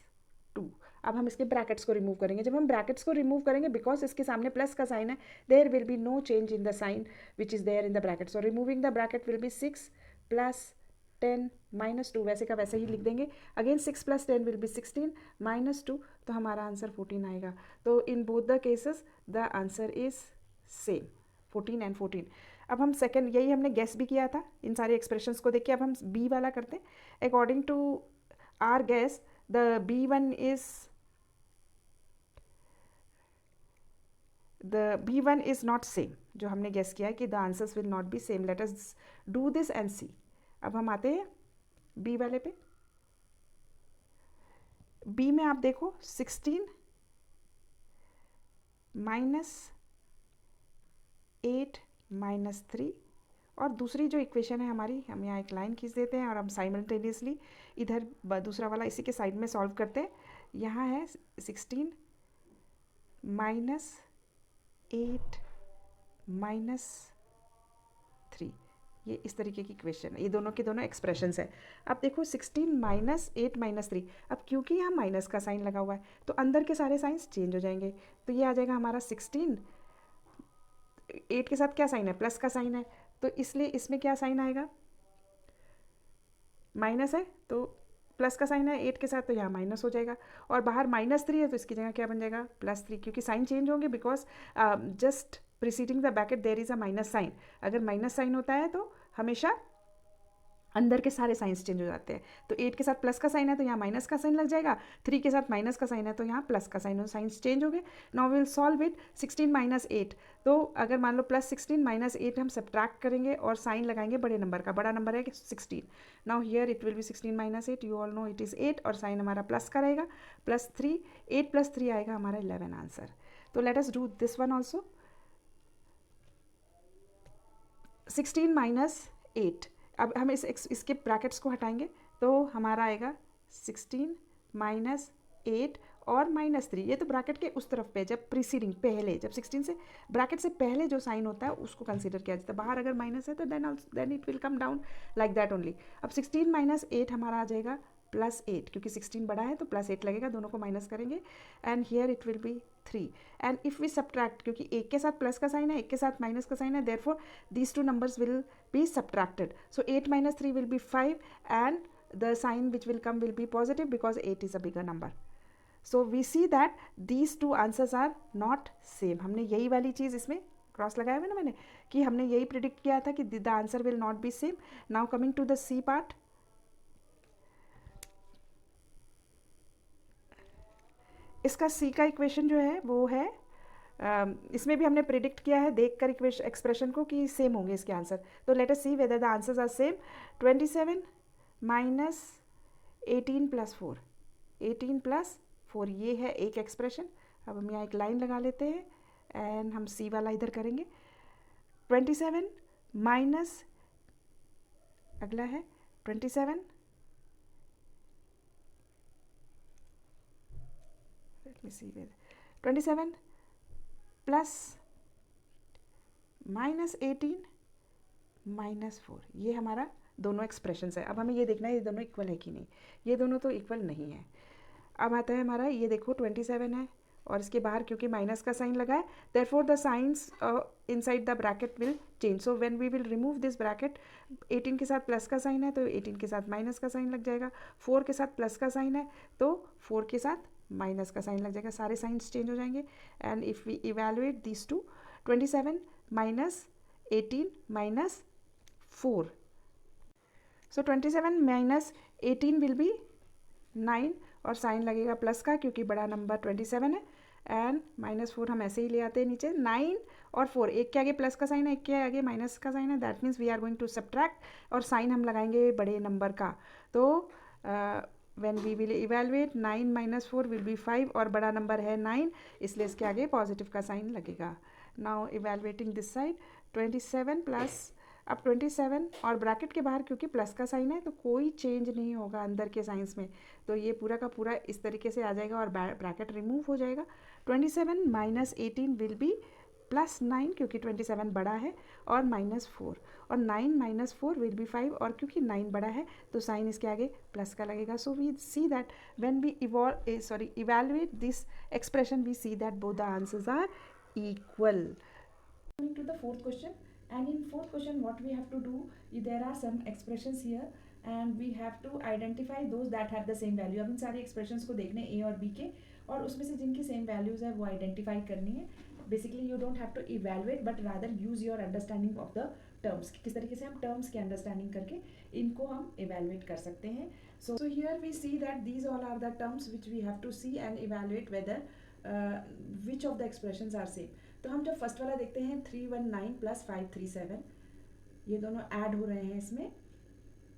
- 2. अब हम इसके ब्रैकेट्स को रिमूव करेंगे. जब हम ब्रैकेट्स को रिमूव करेंगे, बिकॉज इसके सामने प्लस का साइन है, there will be no change in the sign which is there in the bracket. So removing the bracket will be 6 + 10 - 2. वैसे का वैसे ही लिख देंगे. Again 6 + 10 will be 16 - 2. तो हमारा आंसर 14 आएगा. तो in both the cases the answer is same, 14 and 14. अब हम सेकेंड, यही हमने गेस भी किया था इन सारे एक्सप्रेशंस को देख के. अब हम बी वाला करते हैं. According to our guess the B1 is not same, जो हमने गेस किया है कि the answers will not be same. Let us do this and see. अब हम आते हैं B वाले पे. B में आप देखो 16 - 8 - 3. और दूसरी जो इक्वेशन है हमारी, हम यहाँ एक लाइन खींच देते हैं और हम साइमल्टेनियसली इधर दूसरा वाला इसी के साइड में सॉल्व करते हैं. यहाँ है 16 - 8 - 3. ये इस तरीके की इक्वेशन है, ये दोनों के दोनों एक्सप्रेशंस है. अब देखो 16 - 8 - 3. अब क्योंकि यहाँ माइनस का साइन लगा हुआ है तो अंदर के सारे साइंस चेंज हो जाएंगे. तो ये आ जाएगा हमारा 16, 8 के साथ क्या साइन है, प्लस का साइन है, तो इसलिए इसमें क्या साइन आएगा, माइनस है तो प्लस का साइन है 8 के साथ, तो यहाँ माइनस हो जाएगा, और बाहर -3 है तो इसकी जगह क्या बन जाएगा +3, क्योंकि साइन चेंज होंगे because just preceding the bracket there is a minus sign. अगर माइनस साइन होता है तो हमेशा अंदर के सारे साइंस चेंज हो जाते हैं। तो 8 के साथ प्लस का साइन है तो यहाँ माइनस का साइन लग जाएगा, 3 के साथ माइनस का साइन है तो यहाँ प्लस का साइन, साइंस चेंज हो गए। Now will solve it. 16 - 8, तो अगर मान लो +16 - 8 हम सब्ट्रैक्ट करेंगे और साइन लगाएंगे बड़े नंबर का, बड़ा नंबर है 16। Now here it will B 16 - 8, you all know it is 8, और साइन हमारा प्लस का रहेगा, +3, 8 + 3 आएगा हमारा 11 आंसर। तो let us do this one also. 16 - 8, अब हम इसके ब्रैकेट्स को हटाएंगे तो हमारा आएगा 16 - 8 और -3। ये तो ब्रैकेट के उस तरफ पे, जब प्रीसीडिंग पहले, जब 16 से ब्रैकेट से पहले जो साइन होता है उसको कंसीडर किया जाता है। बाहर अगर माइनस है तो then it will come down like that only. अब 16 - 8 हमारा आ जाएगा +8, क्योंकि 16 बड़ा है तो +8 लगेगा, दोनों को माइनस करेंगे, and here it will be 3। And if we subtract, क्योंकि एक के साथ प्लस का साइन है, एक के साथ माइनस का साइन है, therefore these two numbers will be subtracted. So 8 - 3 will be 5, and the sign which will come will be positive because 8 is a bigger number. So we see that these two answers are not same. हमने यही वाली चीज़ इसमें cross लगाया हुआ ना मैंने, कि हमने यही प्रिडिक्ट किया था कि the answer will not be same. Now coming to the C part. इसका सी का इक्वेशन जो है वो है, इसमें भी हमने प्रिडिक्ट किया है देखकर एक्सप्रेशन को कि सेम होंगे इसके आंसर। तो let us see whether the answers are same. 27 - 18 + 4, 18 + 4, ये है एक एक्सप्रेशन। अब हम यहाँ एक लाइन लगा लेते हैं एंड हम सी वाला इधर करेंगे। 27 माइनस, अगला है 27, let me see whether 27 plus -18 -4, ये हमारा दोनों एक्सप्रेशंस है। अब हमें ये देखना है ये दोनों इक्वल है कि नहीं। ये दोनों तो इक्वल नहीं है। अब आता है हमारा, ये देखो 27 है और इसके बाहर क्योंकि माइनस का साइन लगा है, therefore the signs inside the bracket will change. So when we will remove this bracket, 18 के साथ प्लस का साइन है तो 18 के साथ माइनस का साइन लग जाएगा, 4 के साथ प्लस का साइन है तो 4 के साथ माइनस का साइन लग जाएगा, सारे साइंस चेंज हो जाएंगे। And if we evaluate this too, 27 - 18 - 4, so 27 - 18 will be 9, और साइन लगेगा प्लस का क्योंकि बड़ा नंबर 27 है, एंड -4 हम ऐसे ही ले आते हैं नीचे। 9 और 4, एक के आगे प्लस का साइन है, एक के आगे माइनस का साइन है, that means we are going to subtract, और साइन हम लगाएंगे बड़े नंबर का। तो when we will evaluate 9 - 4 will be 5, और बड़ा नंबर है 9, इसलिए इसके आगे पॉजिटिव का साइन लगेगा। Now evaluating this side, 27 plus, अब 27 और ब्रैकेट के बाहर क्योंकि प्लस का साइन है तो कोई चेंज नहीं होगा अंदर के साइंस में, तो ये पूरा का पूरा इस तरीके से आ जाएगा और ब्रैकेट रिमूव हो जाएगा। 27 - 18 विल बी +9 क्योंकि 27 बड़ा है, और -4, और 9 - 4 विल बी 5, और क्योंकि 9 बड़ा है तो साइन इसके आगे प्लस का लगेगा। So we see that when we evaluate this expression, we see that both the answers are equal. Coming to the fourth question, and in fourth question what we have to do, there are some expressions here and we have to identify those that have the same value. अब इन सारी expressions को देखने A और B के, और उसमें से जिनकी same values है वो identify करनी है। Basically you don't have to evaluate but rather use your understanding of the terms, किस तरीके से हम terms की understanding करके इनको हम evaluate कर सकते हैं। So here we see that these all are the terms which we have to see and evaluate whether which of the expressions are same. तो हम जब फर्स्ट वाला देखते हैं 319 + 537, ये दोनों ऐड हो रहे हैं इसमें।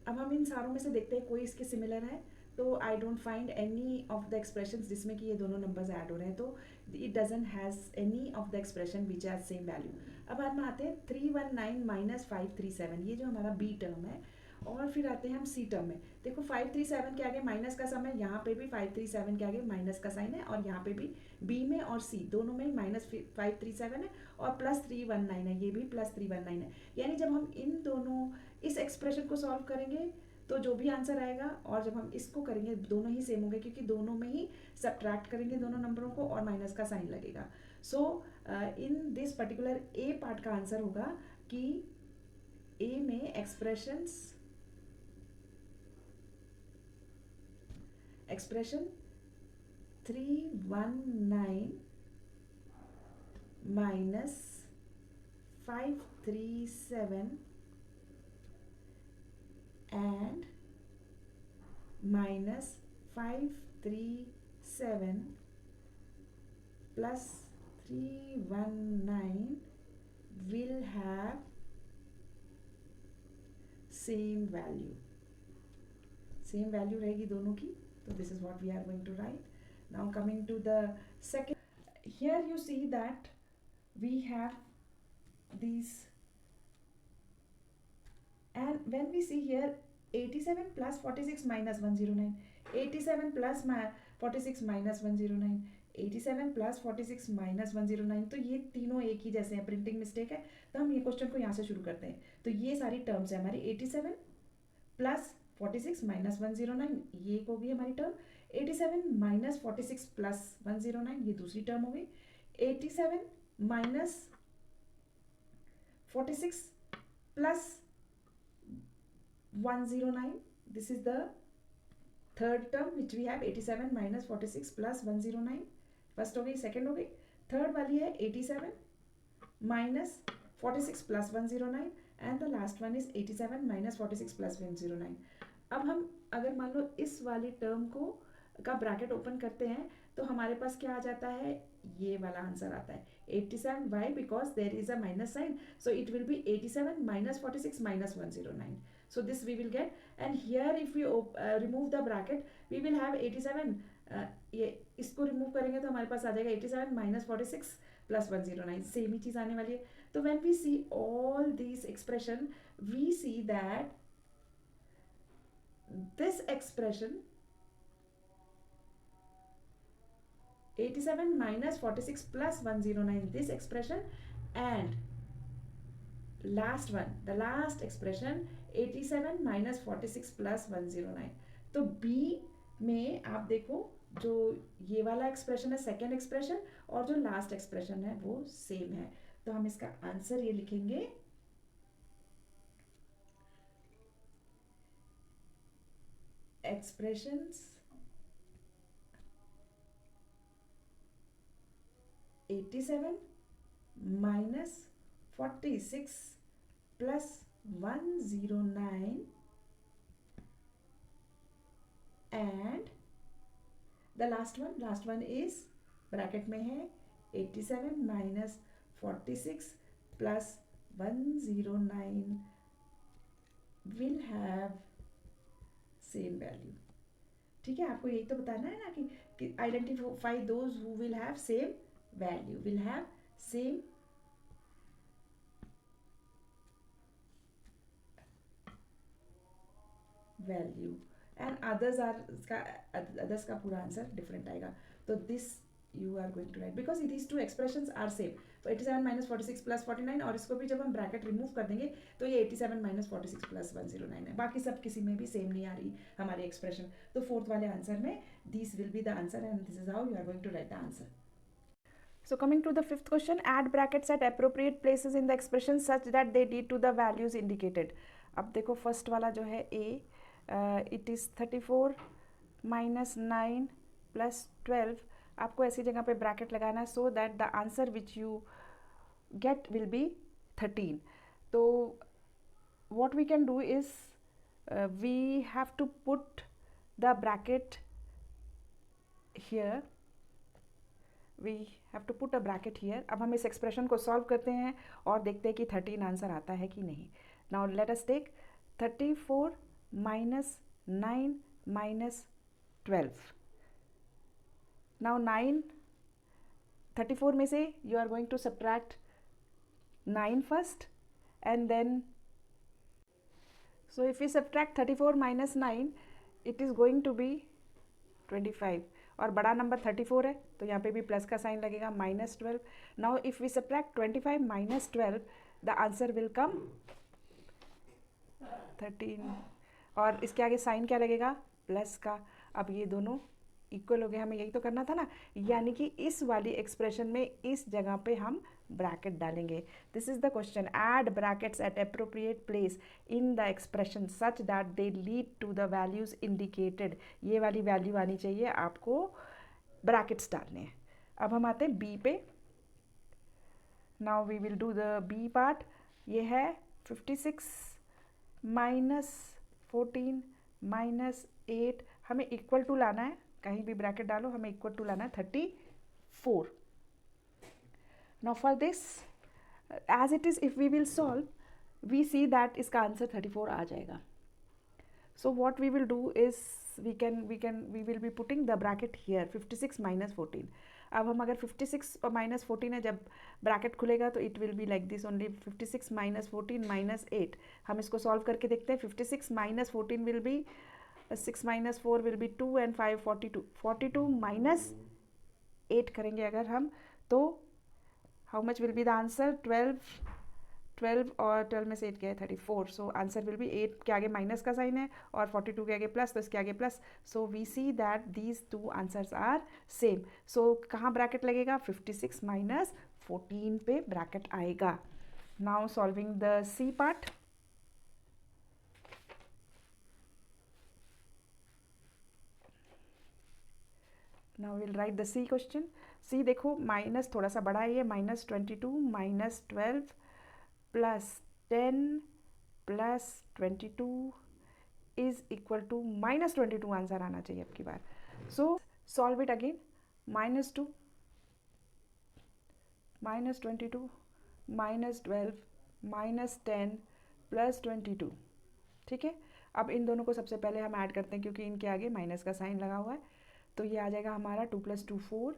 अब हम इन सारों में से देखते हैं कोई इसके सिमिलर है, तो I don't find any of the expressions जिसमें कि ये दोनों नंबर्स ऐड हो रहे हैं, तो it doesn't has any of the expression which are same value. अब हम आते हैं 319 - 537, ये जो हमारा बी टर्म है, और फिर आते हैं हम सी टर्म में। देखो 537 के आगे माइनस का साइन है, यहाँ पे भी 537 के आगे माइनस का साइन है, और यहाँ पे भी बी में और सी दोनों में -537 है, और +319 है, ये भी +319 है। यानी जब हम इन दोनों इस एक्सप्रेशन को सॉल्व करेंगे तो जो भी आंसर आएगा, और जब हम इसको करेंगे दोनों ही सेम होंगे क्योंकि दोनों में ही सब्ट्रैक्ट करेंगे दोनों नंबरों को और माइनस का साइन लगेगा। So in this particular a part का आंसर होगा कि ए में expressions expression 319 minus 537 and minus 537 plus 319 will have same value. Same value रहेगी दोनों की. So this is what we are going to write. Now coming to the second, here you see that we have these, and when we see here 87 plus 46 minus 109, 87 plus 46 minus 109, 87 plus 46 minus 109, तो ये तीनों एक ही जैसे हैं, printing mistake है. तो हम ये क्वेश्चन को यहाँ से शुरू करते हैं. तो ये सारी टर्म्स है हमारी 87 प्लस 46 माइनस 109, ये एक होगी हमारी टर्म. 87 माइनस 46 प्लस 109, ये दूसरी टर्म हो गई. 87 minus 46 plus 109, this is the third term which we have. 87 minus 46 plus 109, first हो गई. सेकेंड हो गई. थर्ड वाली है 87 minus 46 plus 109 and the last one is 87 minus 46 plus 109. अब हम अगर मान लो इस वाली टर्म को का ब्रैकेट ओपन करते हैं तो हमारे पास क्या आ जाता है, ये वाला आंसर आता है 87. Why? Because there is a minus sign, so it will be 87 minus 46 minus 109. So this we will get, and here if we remove the bracket we will have 87. ये इसको रिमूव करेंगे तो हमारे पास आ जाएगा 87 minus 46 plus 109, सेम ही चीज आने वाली है. तो when we see all these expression we see that this expression 87 minus 46 plus 109, this expression, and last one, the last expression 87 minus 46 plus 109. तो B में आप देखो जो ये वाला एक्सप्रेशन है सेकेंड एक्सप्रेशन और जो लास्ट एक्सप्रेशन है वो सेम है. तो हम इसका आंसर ये लिखेंगे expressions 87 minus 46 plus 109 and the last one is bracket में है 87 minus 46 plus 109 will have same value. ठीक है, आपको यही तो बताना है ना कि identify those who will have same value, will have same value and others का पूरा आंसर डिफरेंट आएगा. तो this you are going to write because these two expressions are same. तो 87 minus 46 plus 49 और इसको भी जब हम ब्रैकेट रिमूव कर देंगे तो ये 87 minus 46 plus 109 है. बाकी सब किसी में भी सेम नहीं आ रही हमारी एक्सप्रेशन. तो फोर्थ वाले आंसर में this will be the answer and this is how you are going to write the answer. So coming to the fifth question, add brackets at appropriate places in the expression such that they lead to the values indicated. अब देखो first वाला जो है A, it is 34 minus 9 plus 12. आपको ऐसी जगह पे bracket लगाना है so that the answer which you get will be 13. तो what we can do is we have to put the bracket here. We have to put a bracket here. अब हम इस एक्सप्रेशन को सॉल्व करते हैं और देखते हैं कि 13 आंसर आता है कि नहीं. Now let us take 34 minus 9 minus 12. Now 9, 34 में से you are going to subtract 9 first and then, so if we subtract 34 minus 9 it is going to be 25 और बड़ा नंबर 34 है तो यहाँ पे भी प्लस का साइन लगेगा -12. Now if we subtract 25 minus 12 the answer will come 13 और इसके आगे साइन क्या लगेगा प्लस का. अब ये दोनों इक्वल हो गया, हमें यही तो करना था ना, यानी कि इस वाली एक्सप्रेशन में इस जगह पे हम ब्रैकेट डालेंगे. This is the question. Add brackets at appropriate place in the expression such that they lead to the values indicated. ये वाली वैल्यू आनी चाहिए, आपको ब्रैकेट्स डालने हैं. अब हम आते हैं बी पे. Now we will do the B part. ये है 56 माइनस 14 माइनस 8. हमें इक्वल टू लाना है, कहीं भी ब्रैकेट डालो, हमें इक्वल टू लाना है 34. Now for this, as it is, if we will solve, we see that इसका आंसर 34 आ जाएगा. So what we will do is we will be putting the bracket here 56 minus 14. अब हम अगर 56 और माइनस 14 है, जब ब्रैकेट खुलेगा तो it will be like this only. 56 minus 14 minus 8. हम इसको सॉल्व करके देखते हैं. 56 minus 14 will be 6 minus 4 will B 2 and 5 42. 42 minus 8 करेंगे अगर हम, तो how much will be the answer? 12 और 12 में से 8 गया है 34. सो आंसर विल बी 8 के आगे माइनस का साइन है और 42 के आगे प्लस, तो इसके आगे plus. So we see that these two answers are same. सो कहाँ ब्रैकेट लगेगा? 56 माइनस 14 पे ब्रैकेट आएगा. Now solving the C part. Now will write the C question. See देखो, माइनस थोड़ा सा बड़ा है ये, minus 22 minus 12 plus 10 plus 22 is equal to minus 22. Answer आना चाहिए आपकी बार. So solve it again. Minus 2 minus 22 minus 12 minus 10 plus 22. ठीक है. अब इन दोनों को सबसे पहले हम ऐड करते हैं, क्योंकि इनके आगे माइनस का साइन लगा हुआ है. तो ये आ जाएगा हमारा 2 + 2 4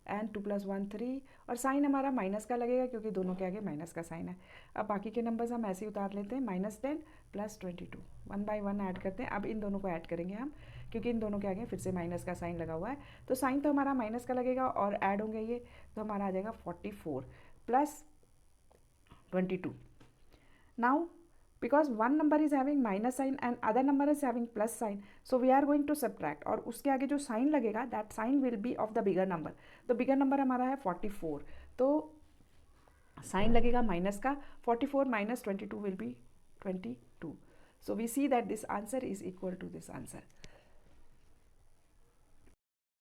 एंड 2 + 1 3, और साइन हमारा माइनस का लगेगा क्योंकि दोनों के आगे माइनस का साइन है. अब बाकी के नंबर्स हम ऐसे ही उतार लेते हैं. -10 प्लस 22 1 बाय 1 ऐड करते हैं. अब इन दोनों को ऐड करेंगे हम, क्योंकि इन दोनों के आगे फिर से माइनस का साइन लगा हुआ है. तो साइन तो हमारा माइनस का लगेगा और ऐड होंगे ये, तो हमारा आ जाएगा 44 plus 22. Now because one number is having minus sign and other number is having plus sign, so we are going to subtract, और उसके आगे जो साइन लगेगा that sign will be of the bigger number. तो bigger number हमारा है 44, तो sign लगेगा माइनस का. 44 minus 22 will be 22. so we see that this answer is equal to this answer.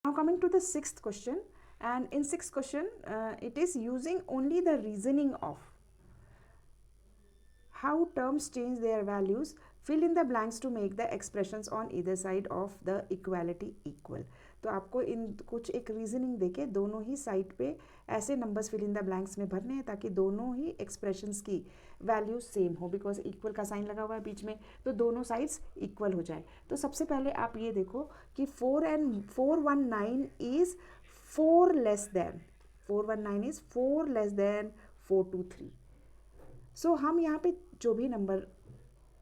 Now coming to the sixth question, and in sixth question it is using only the reasoning of how terms change their values. Fill in the blanks to make the expressions on either side of the equality equal. तो आपको इन कुछ एक reasoning देके दोनों ही side पे ऐसे numbers fill in the blanks में भरने हैं, ताकि दोनों ही एक्सप्रेशंस की वैल्यू सेम हो, बिकॉज इक्वल का साइन लगा हुआ है बीच में, तो दोनों साइड्स इक्वल हो जाए. तो सबसे पहले आप ये देखो कि 419 is 4 less than 419 is 4 less than 423. सो हम यहाँ पे जो भी नंबर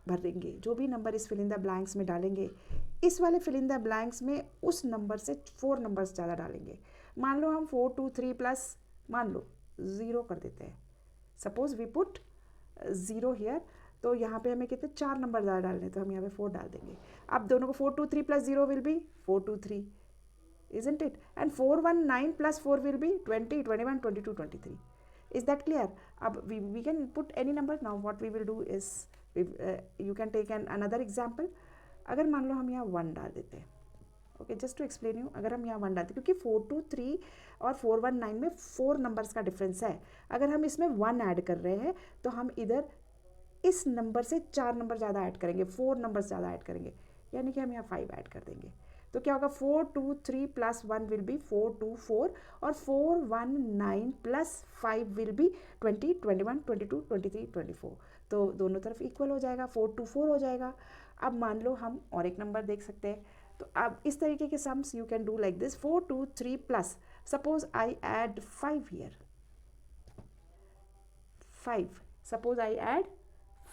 भरेंगे, जो भी नंबर इस फिल इन द ब्लैंक्स में डालेंगे, इस वाले फिल इन द ब्लैंक्स में उस नंबर से 4 नंबर्स ज़्यादा डालेंगे. मान लो हम 423 प्लस मान लो 0 कर देते हैं. सपोज वी पुट 0 हियर, तो यहाँ पे हमें कितने 4 नंबर ज़्यादा डालने, तो हम यहाँ पे 4 डाल देंगे. अब दोनों को 423 plus 0 will be 423, isn't it? And 419 plus 4 will be 20, 21, 22, 23. Is that clear? We can put any number. Now what we will do is you can take another example. अगर मान लो हम यहाँ 1 डाल देते हैं, okay, just to explain you. अगर हम यहाँ 1 डालते हैं, क्योंकि 423 और 419 में 4 नंबर्स का डिफरेंस है. अगर हम इसमें 1 ऐड कर रहे हैं, तो हम इधर इस नंबर से 4 नंबर ज़्यादा ऐड करेंगे, 4 नंबर ज़्यादा ऐड करेंगे, यानी कि हम यहाँ 5 ऐड कर देंगे. तो क्या होगा? 423 प्लस 1 विल बी 424, और 419 प्लस 5 विल बी 20, 21, 22, 23, 24. तो दोनों तरफ इक्वल हो जाएगा, 424 हो जाएगा. अब मान लो हम और एक नंबर देख सकते हैं. तो अब इस तरीके के sums you can do like this. 423 plus, suppose I add 5 here, 5, suppose I add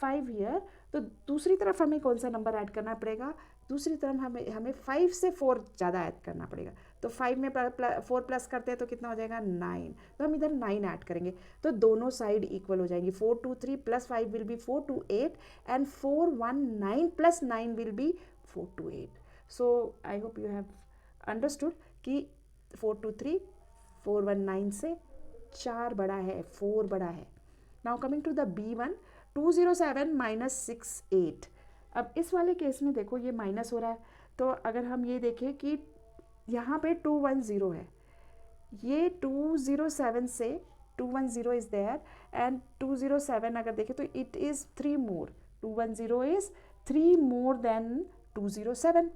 5 here, तो दूसरी तरफ हमें कौन सा नंबर ऐड करना पड़ेगा? दूसरी तरफ हमें 5 से 4 ज़्यादा ऐड करना पड़ेगा. तो 5 में 4 प्लस करते हैं तो कितना हो जाएगा? 9. तो हम इधर 9 ऐड करेंगे, तो दोनों साइड इक्वल हो जाएंगी. 423 plus 5 will be 428, and 419 plus 9 will be 428. So I hope you have understood कि 423 419 से 4 बड़ा है, 4 बड़ा है। Now coming to the B1, 207 minus 68। अब इस वाले केस में देखो ये माइनस हो रहा है, तो अगर हम ये देखें कि यहाँ पे 210 है, ये 207 से 210 इज देयर एंड 207 अगर देखें तो it is 3 more, 210 is 3 more than 207।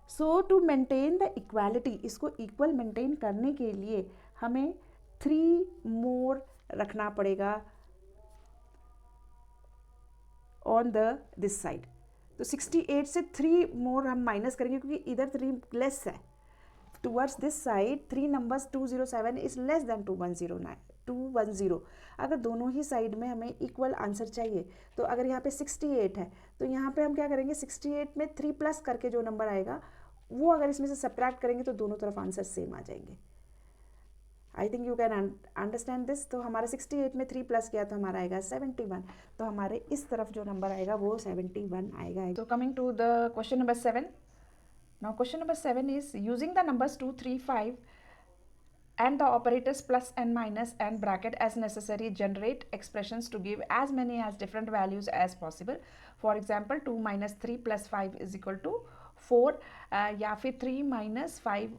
So to maintain the equality, इसको इक्वल मेंटेन करने के लिए हमें 3 मोर रखना पड़ेगा ऑन द दिस साइड। तो 68 से 3 मोर हम माइनस करेंगे क्योंकि इधर 3 लेस है। Towards this side 3 numbers 207 is less than 210। अगर दोनों ही साइड में हमें इक्वल आंसर चाहिए, तो अगर यहाँ पे 68 है तो यहाँ पे हम क्या करेंगे, 68 में 3 प्लस करके जो नंबर आएगा वो अगर इसमें से सब्ट्रैक्ट करेंगे तो दोनों तरफ आंसर सेम आ जाएंगे। I think you can understand this. तो हमारे 68 में 3 प्लस किया तो हमारा आएगा 71, तो हमारे इस तरफ जो नंबर आएगा वो 71 आएगा। तो coming to the question number 7। Now question number 7 is using the numbers 2, 3, 5 and the operators plus and minus and bracket as necessary, generate expressions to give as many as different values as possible. For example, 2 minus 3 plus 5 is equal to 4, या फिर 3 minus 5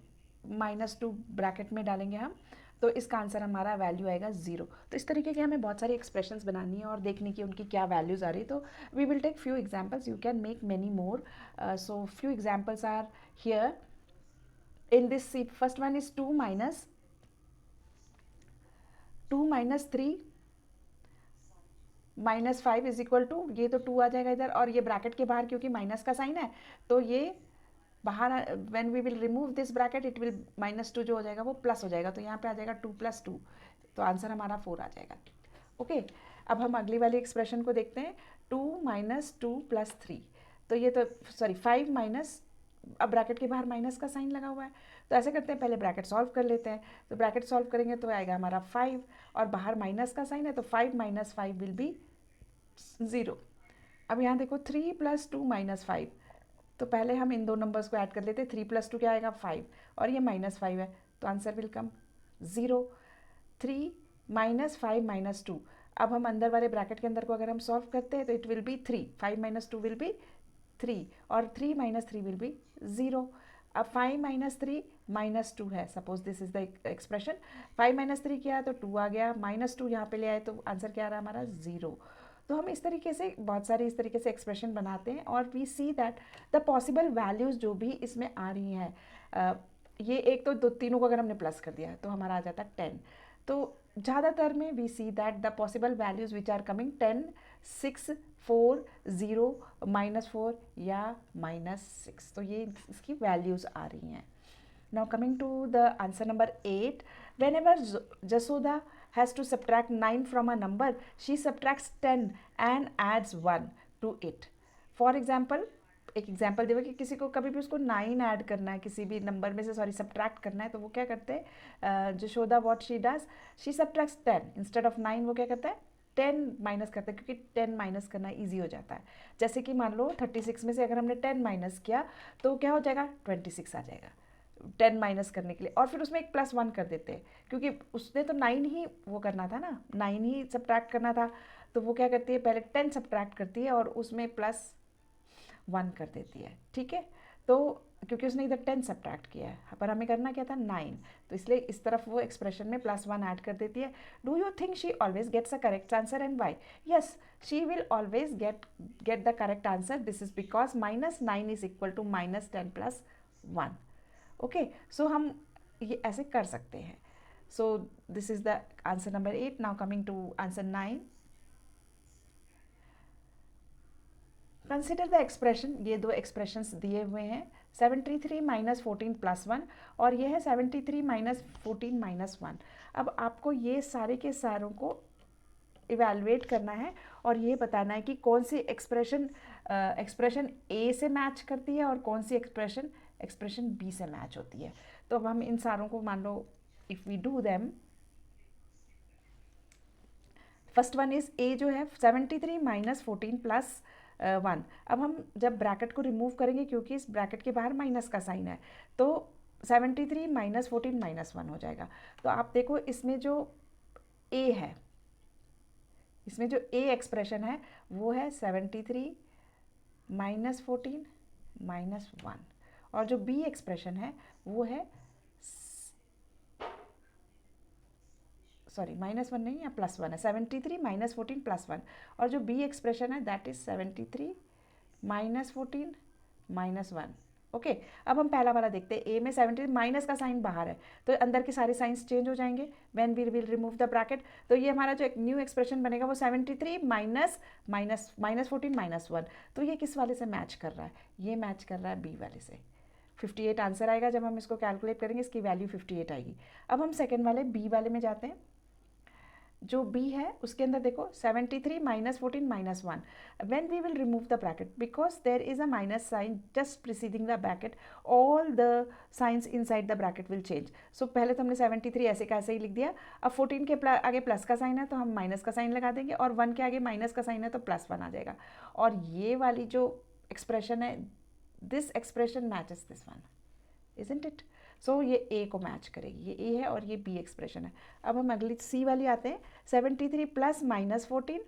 minus 2 bracket में डालेंगे हम, तो इसका answer हमारा value आएगा 0। तो इस तरीके की हमें बहुत सारी एक्सप्रेशंस बनानी है और देखने की उनकी क्या वैल्यूज़ आ रही है। तो we will take few examples, you can make many more. So few examples are here in this C. First one is 2 minus 3 minus 5 is equal to, ये तो 2 आ जाएगा इधर, और ये ब्रैकेट के बाहर क्योंकि माइनस का साइन है तो ये बाहर, when we will remove this bracket it will -2 जो हो जाएगा वो प्लस हो जाएगा, तो यहाँ पे आ जाएगा 2 + 2, तो आंसर हमारा 4 आ जाएगा। ओके, अब हम अगली वाली एक्सप्रेशन को देखते हैं। 2 minus 2 plus 3, तो ये तो सॉरी 5 माइनस, अब ब्रैकेट के बाहर माइनस का साइन लगा हुआ है, तो ऐसे करते हैं पहले ब्रैकेट सॉल्व कर लेते हैं। तो ब्रैकेट सॉल्व करेंगे तो आएगा हमारा 5 और बाहर माइनस का साइन है, तो 5 minus 5 विल बी 0। अब यहाँ देखो 3 + 2 - 5, तो पहले हम इन दो नंबर्स को ऐड कर लेते हैं। 3 + 2 क्या आएगा 5, और ये -5 है, तो आंसर विल कम 0। 3 - 5 - 2, अब हम अंदर वाले ब्रैकेट के अंदर को अगर हम सॉल्व करते हैं तो it will be 3, 5 - 2 will be 3, और 3 - 3 विल बी 0। अब 5 - 3 - 2 है, suppose this is the expression. 5 - 3 किया तो 2 आ गया, -2 यहाँ पे ले आए तो आंसर क्या आ रहा है हमारा 0। तो हम इस तरीके से बहुत सारे इस तरीके से एक्सप्रेशन बनाते हैं और we see that the possible values जो भी इसमें आ रही हैं, ये एक तो तीनों को अगर हमने प्लस कर दिया तो हमारा आ जाता है 10। तो ज़्यादातर में we see that the possible values which are coming 10, 6, 4, 0, -4 या -6, तो ये इसकी वैल्यूज़ आ रही हैं। Now coming to the answer number 8, whenever Jasoda has to subtract 9 from a number, she subtracts 10 and adds 1 to it. For example, एक example देगा कि किसी को कभी भी उसको 9 ऐड करना है, किसी भी नंबर में से सब्ट्रैक्ट करना है, तो वो क्या करते हैं, Jashoda what she does, she subtracts 10 instead of 9, वो क्या करता है 10 माइनस करता है, क्योंकि 10 माइनस करना ईजी हो जाता है। जैसे कि मान लो 36 में से अगर हमने 10 माइनस किया तो क्या हो जाएगा 26 आ जाएगा 10 माइनस करने के लिए, और फिर उसमें एक +1 कर देते हैं क्योंकि उसने तो 9 ही वो करना था ना, 9 ही सब्ट्रैक्ट करना था, तो वो क्या करती है पहले 10 सब्ट्रैक्ट करती है और उसमें +1 कर देती है। ठीक है, तो क्योंकि उसने इधर 10 सब्ट्रैक्ट किया है, पर हमें करना क्या था 9, तो इसलिए इस तरफ वो एक्सप्रेशन में +1 ऐड कर देती है। Do you think she always gets a correct answer and why? Yes, she will always get the correct answer. This is because -9 is equal to -10 + 1। Okay, so हम ये ऐसे कर सकते हैं। So this is the answer number 8। Now coming to answer 9, consider the expression. ये दो expressions दिए हुए हैं, 73 - 14 + 1 और ये है 73 - 14 - 1। अब आपको ये सारे के सारों को इवैल्यूएट करना है और ये बताना है कि कौन सी एक्सप्रेशन ए से मैच करती है और कौन सी एक्सप्रेशन बी से मैच होती है। तो अब हम इन सारों को मान लो, if we do them, first one is a जो है 73 - 14 + 1। अब हम जब ब्रैकेट को रिमूव करेंगे, क्योंकि इस ब्रैकेट के बाहर माइनस का साइन है, तो 73 माइनस 14 माइनस 1 हो जाएगा। तो आप देखो इसमें जो ए है, इसमें जो ए एक्सप्रेशन है वो है 73 माइनस 14 माइनस 1, और जो बी एक्सप्रेशन है वो है, सॉरी माइनस 1 नहीं, या प्लस 1 है, 73 माइनस 14 प्लस 1, और जो बी एक्सप्रेशन है that is 73 minus 14 minus 1। Okay, अब हम पहला वाला देखते हैं। ए में 73 माइनस का साइन बाहर है तो अंदर के सारे साइंस चेंज हो जाएंगे when we will remove the bracket. तो ये हमारा जो एक न्यू एक्सप्रेशन बनेगा वो 73 माइनस माइनस माइनस 14 माइनस 1। तो ये किस वाले से मैच कर रहा है? ये मैच कर रहा है बी वाले से। 58 आंसर आएगा जब हम इसको कैलकुलेट करेंगे, इसकी वैल्यू 58 आएगी। अब हम सेकेंड वाले बी वाले में जाते हैं। जो बी है उसके अंदर देखो 73 minus 14 minus 1, when we will remove the bracket because there is a minus sign just preceding the bracket, all the signs inside the bracket will change. So पहले तो हमने 73 ऐसे का ऐसे ही लिख दिया। अब 14 के आगे प्लस का साइन है तो हम माइनस का साइन लगा देंगे, और 1 के आगे माइनस का साइन है तो प्लस 1 आ जाएगा। और ये वाली जो एक्सप्रेशन है, this expression matches this one, isn't it? So ये ए को मैच करेगी, ये ए है और ये बी एक्सप्रेशन है। अब हम अगली सी वाली आते हैं। 73 plus minus 14,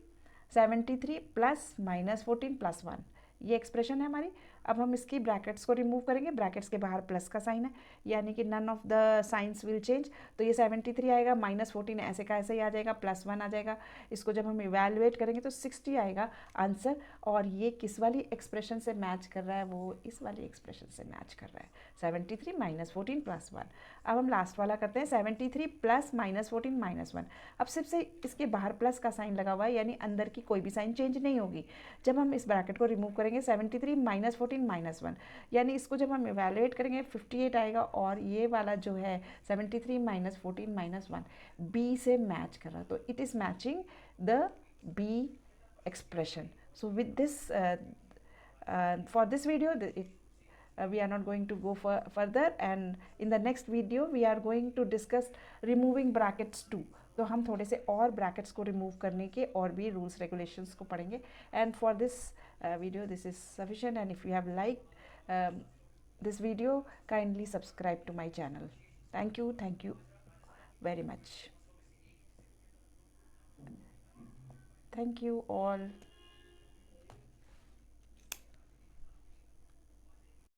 73 plus minus 14 plus 1, ये एक्सप्रेशन है हमारी। अब हम इसकी ब्रैकेट्स को रिमूव करेंगे, ब्रैकेट्स के बाहर प्लस का साइन है, यानी कि none of the signs will change. तो ये 73 आएगा, माइनस 14 ऐसे का ऐसे ही आ जाएगा, प्लस 1 आ जाएगा। इसको जब हम इवेलुएट करेंगे तो 60 आएगा आंसर। और ये किस वाली एक्सप्रेशन से मैच कर रहा है? वो इस वाली एक्सप्रेशन से मैच कर रहा है, 73 माइनस 14 प्लस 1। अब हम लास्ट वाला करते हैं, 73 प्लस माइनस 14 माइनस 1। अब सिर्फ से इसके बाहर प्लस का साइन लगा हुआ है, यानी अंदर की कोई भी साइन चेंज नहीं होगी। जब हम इस ब्रैकेट को रिमूव करेंगे 73 माइनस 14 माइनस 1, यानी इसको जब हम इवेलुएट करेंगे 58 आएगा। और ये वाला जो है 73 माइनस 14 माइनस 1 बी से मैच कर रहा है, तो it is matching the B expression. So with this for this video we are not going to go further, and in the next video we are going to discuss removing brackets too. तो हम थोड़े से और brackets को remove करने के और भी रूल्स रेगुलेशंस को पढ़ेंगे। And for this video this is sufficient, and if you have like this video, kindly subscribe to my channel. Thank you very much. Thank you all.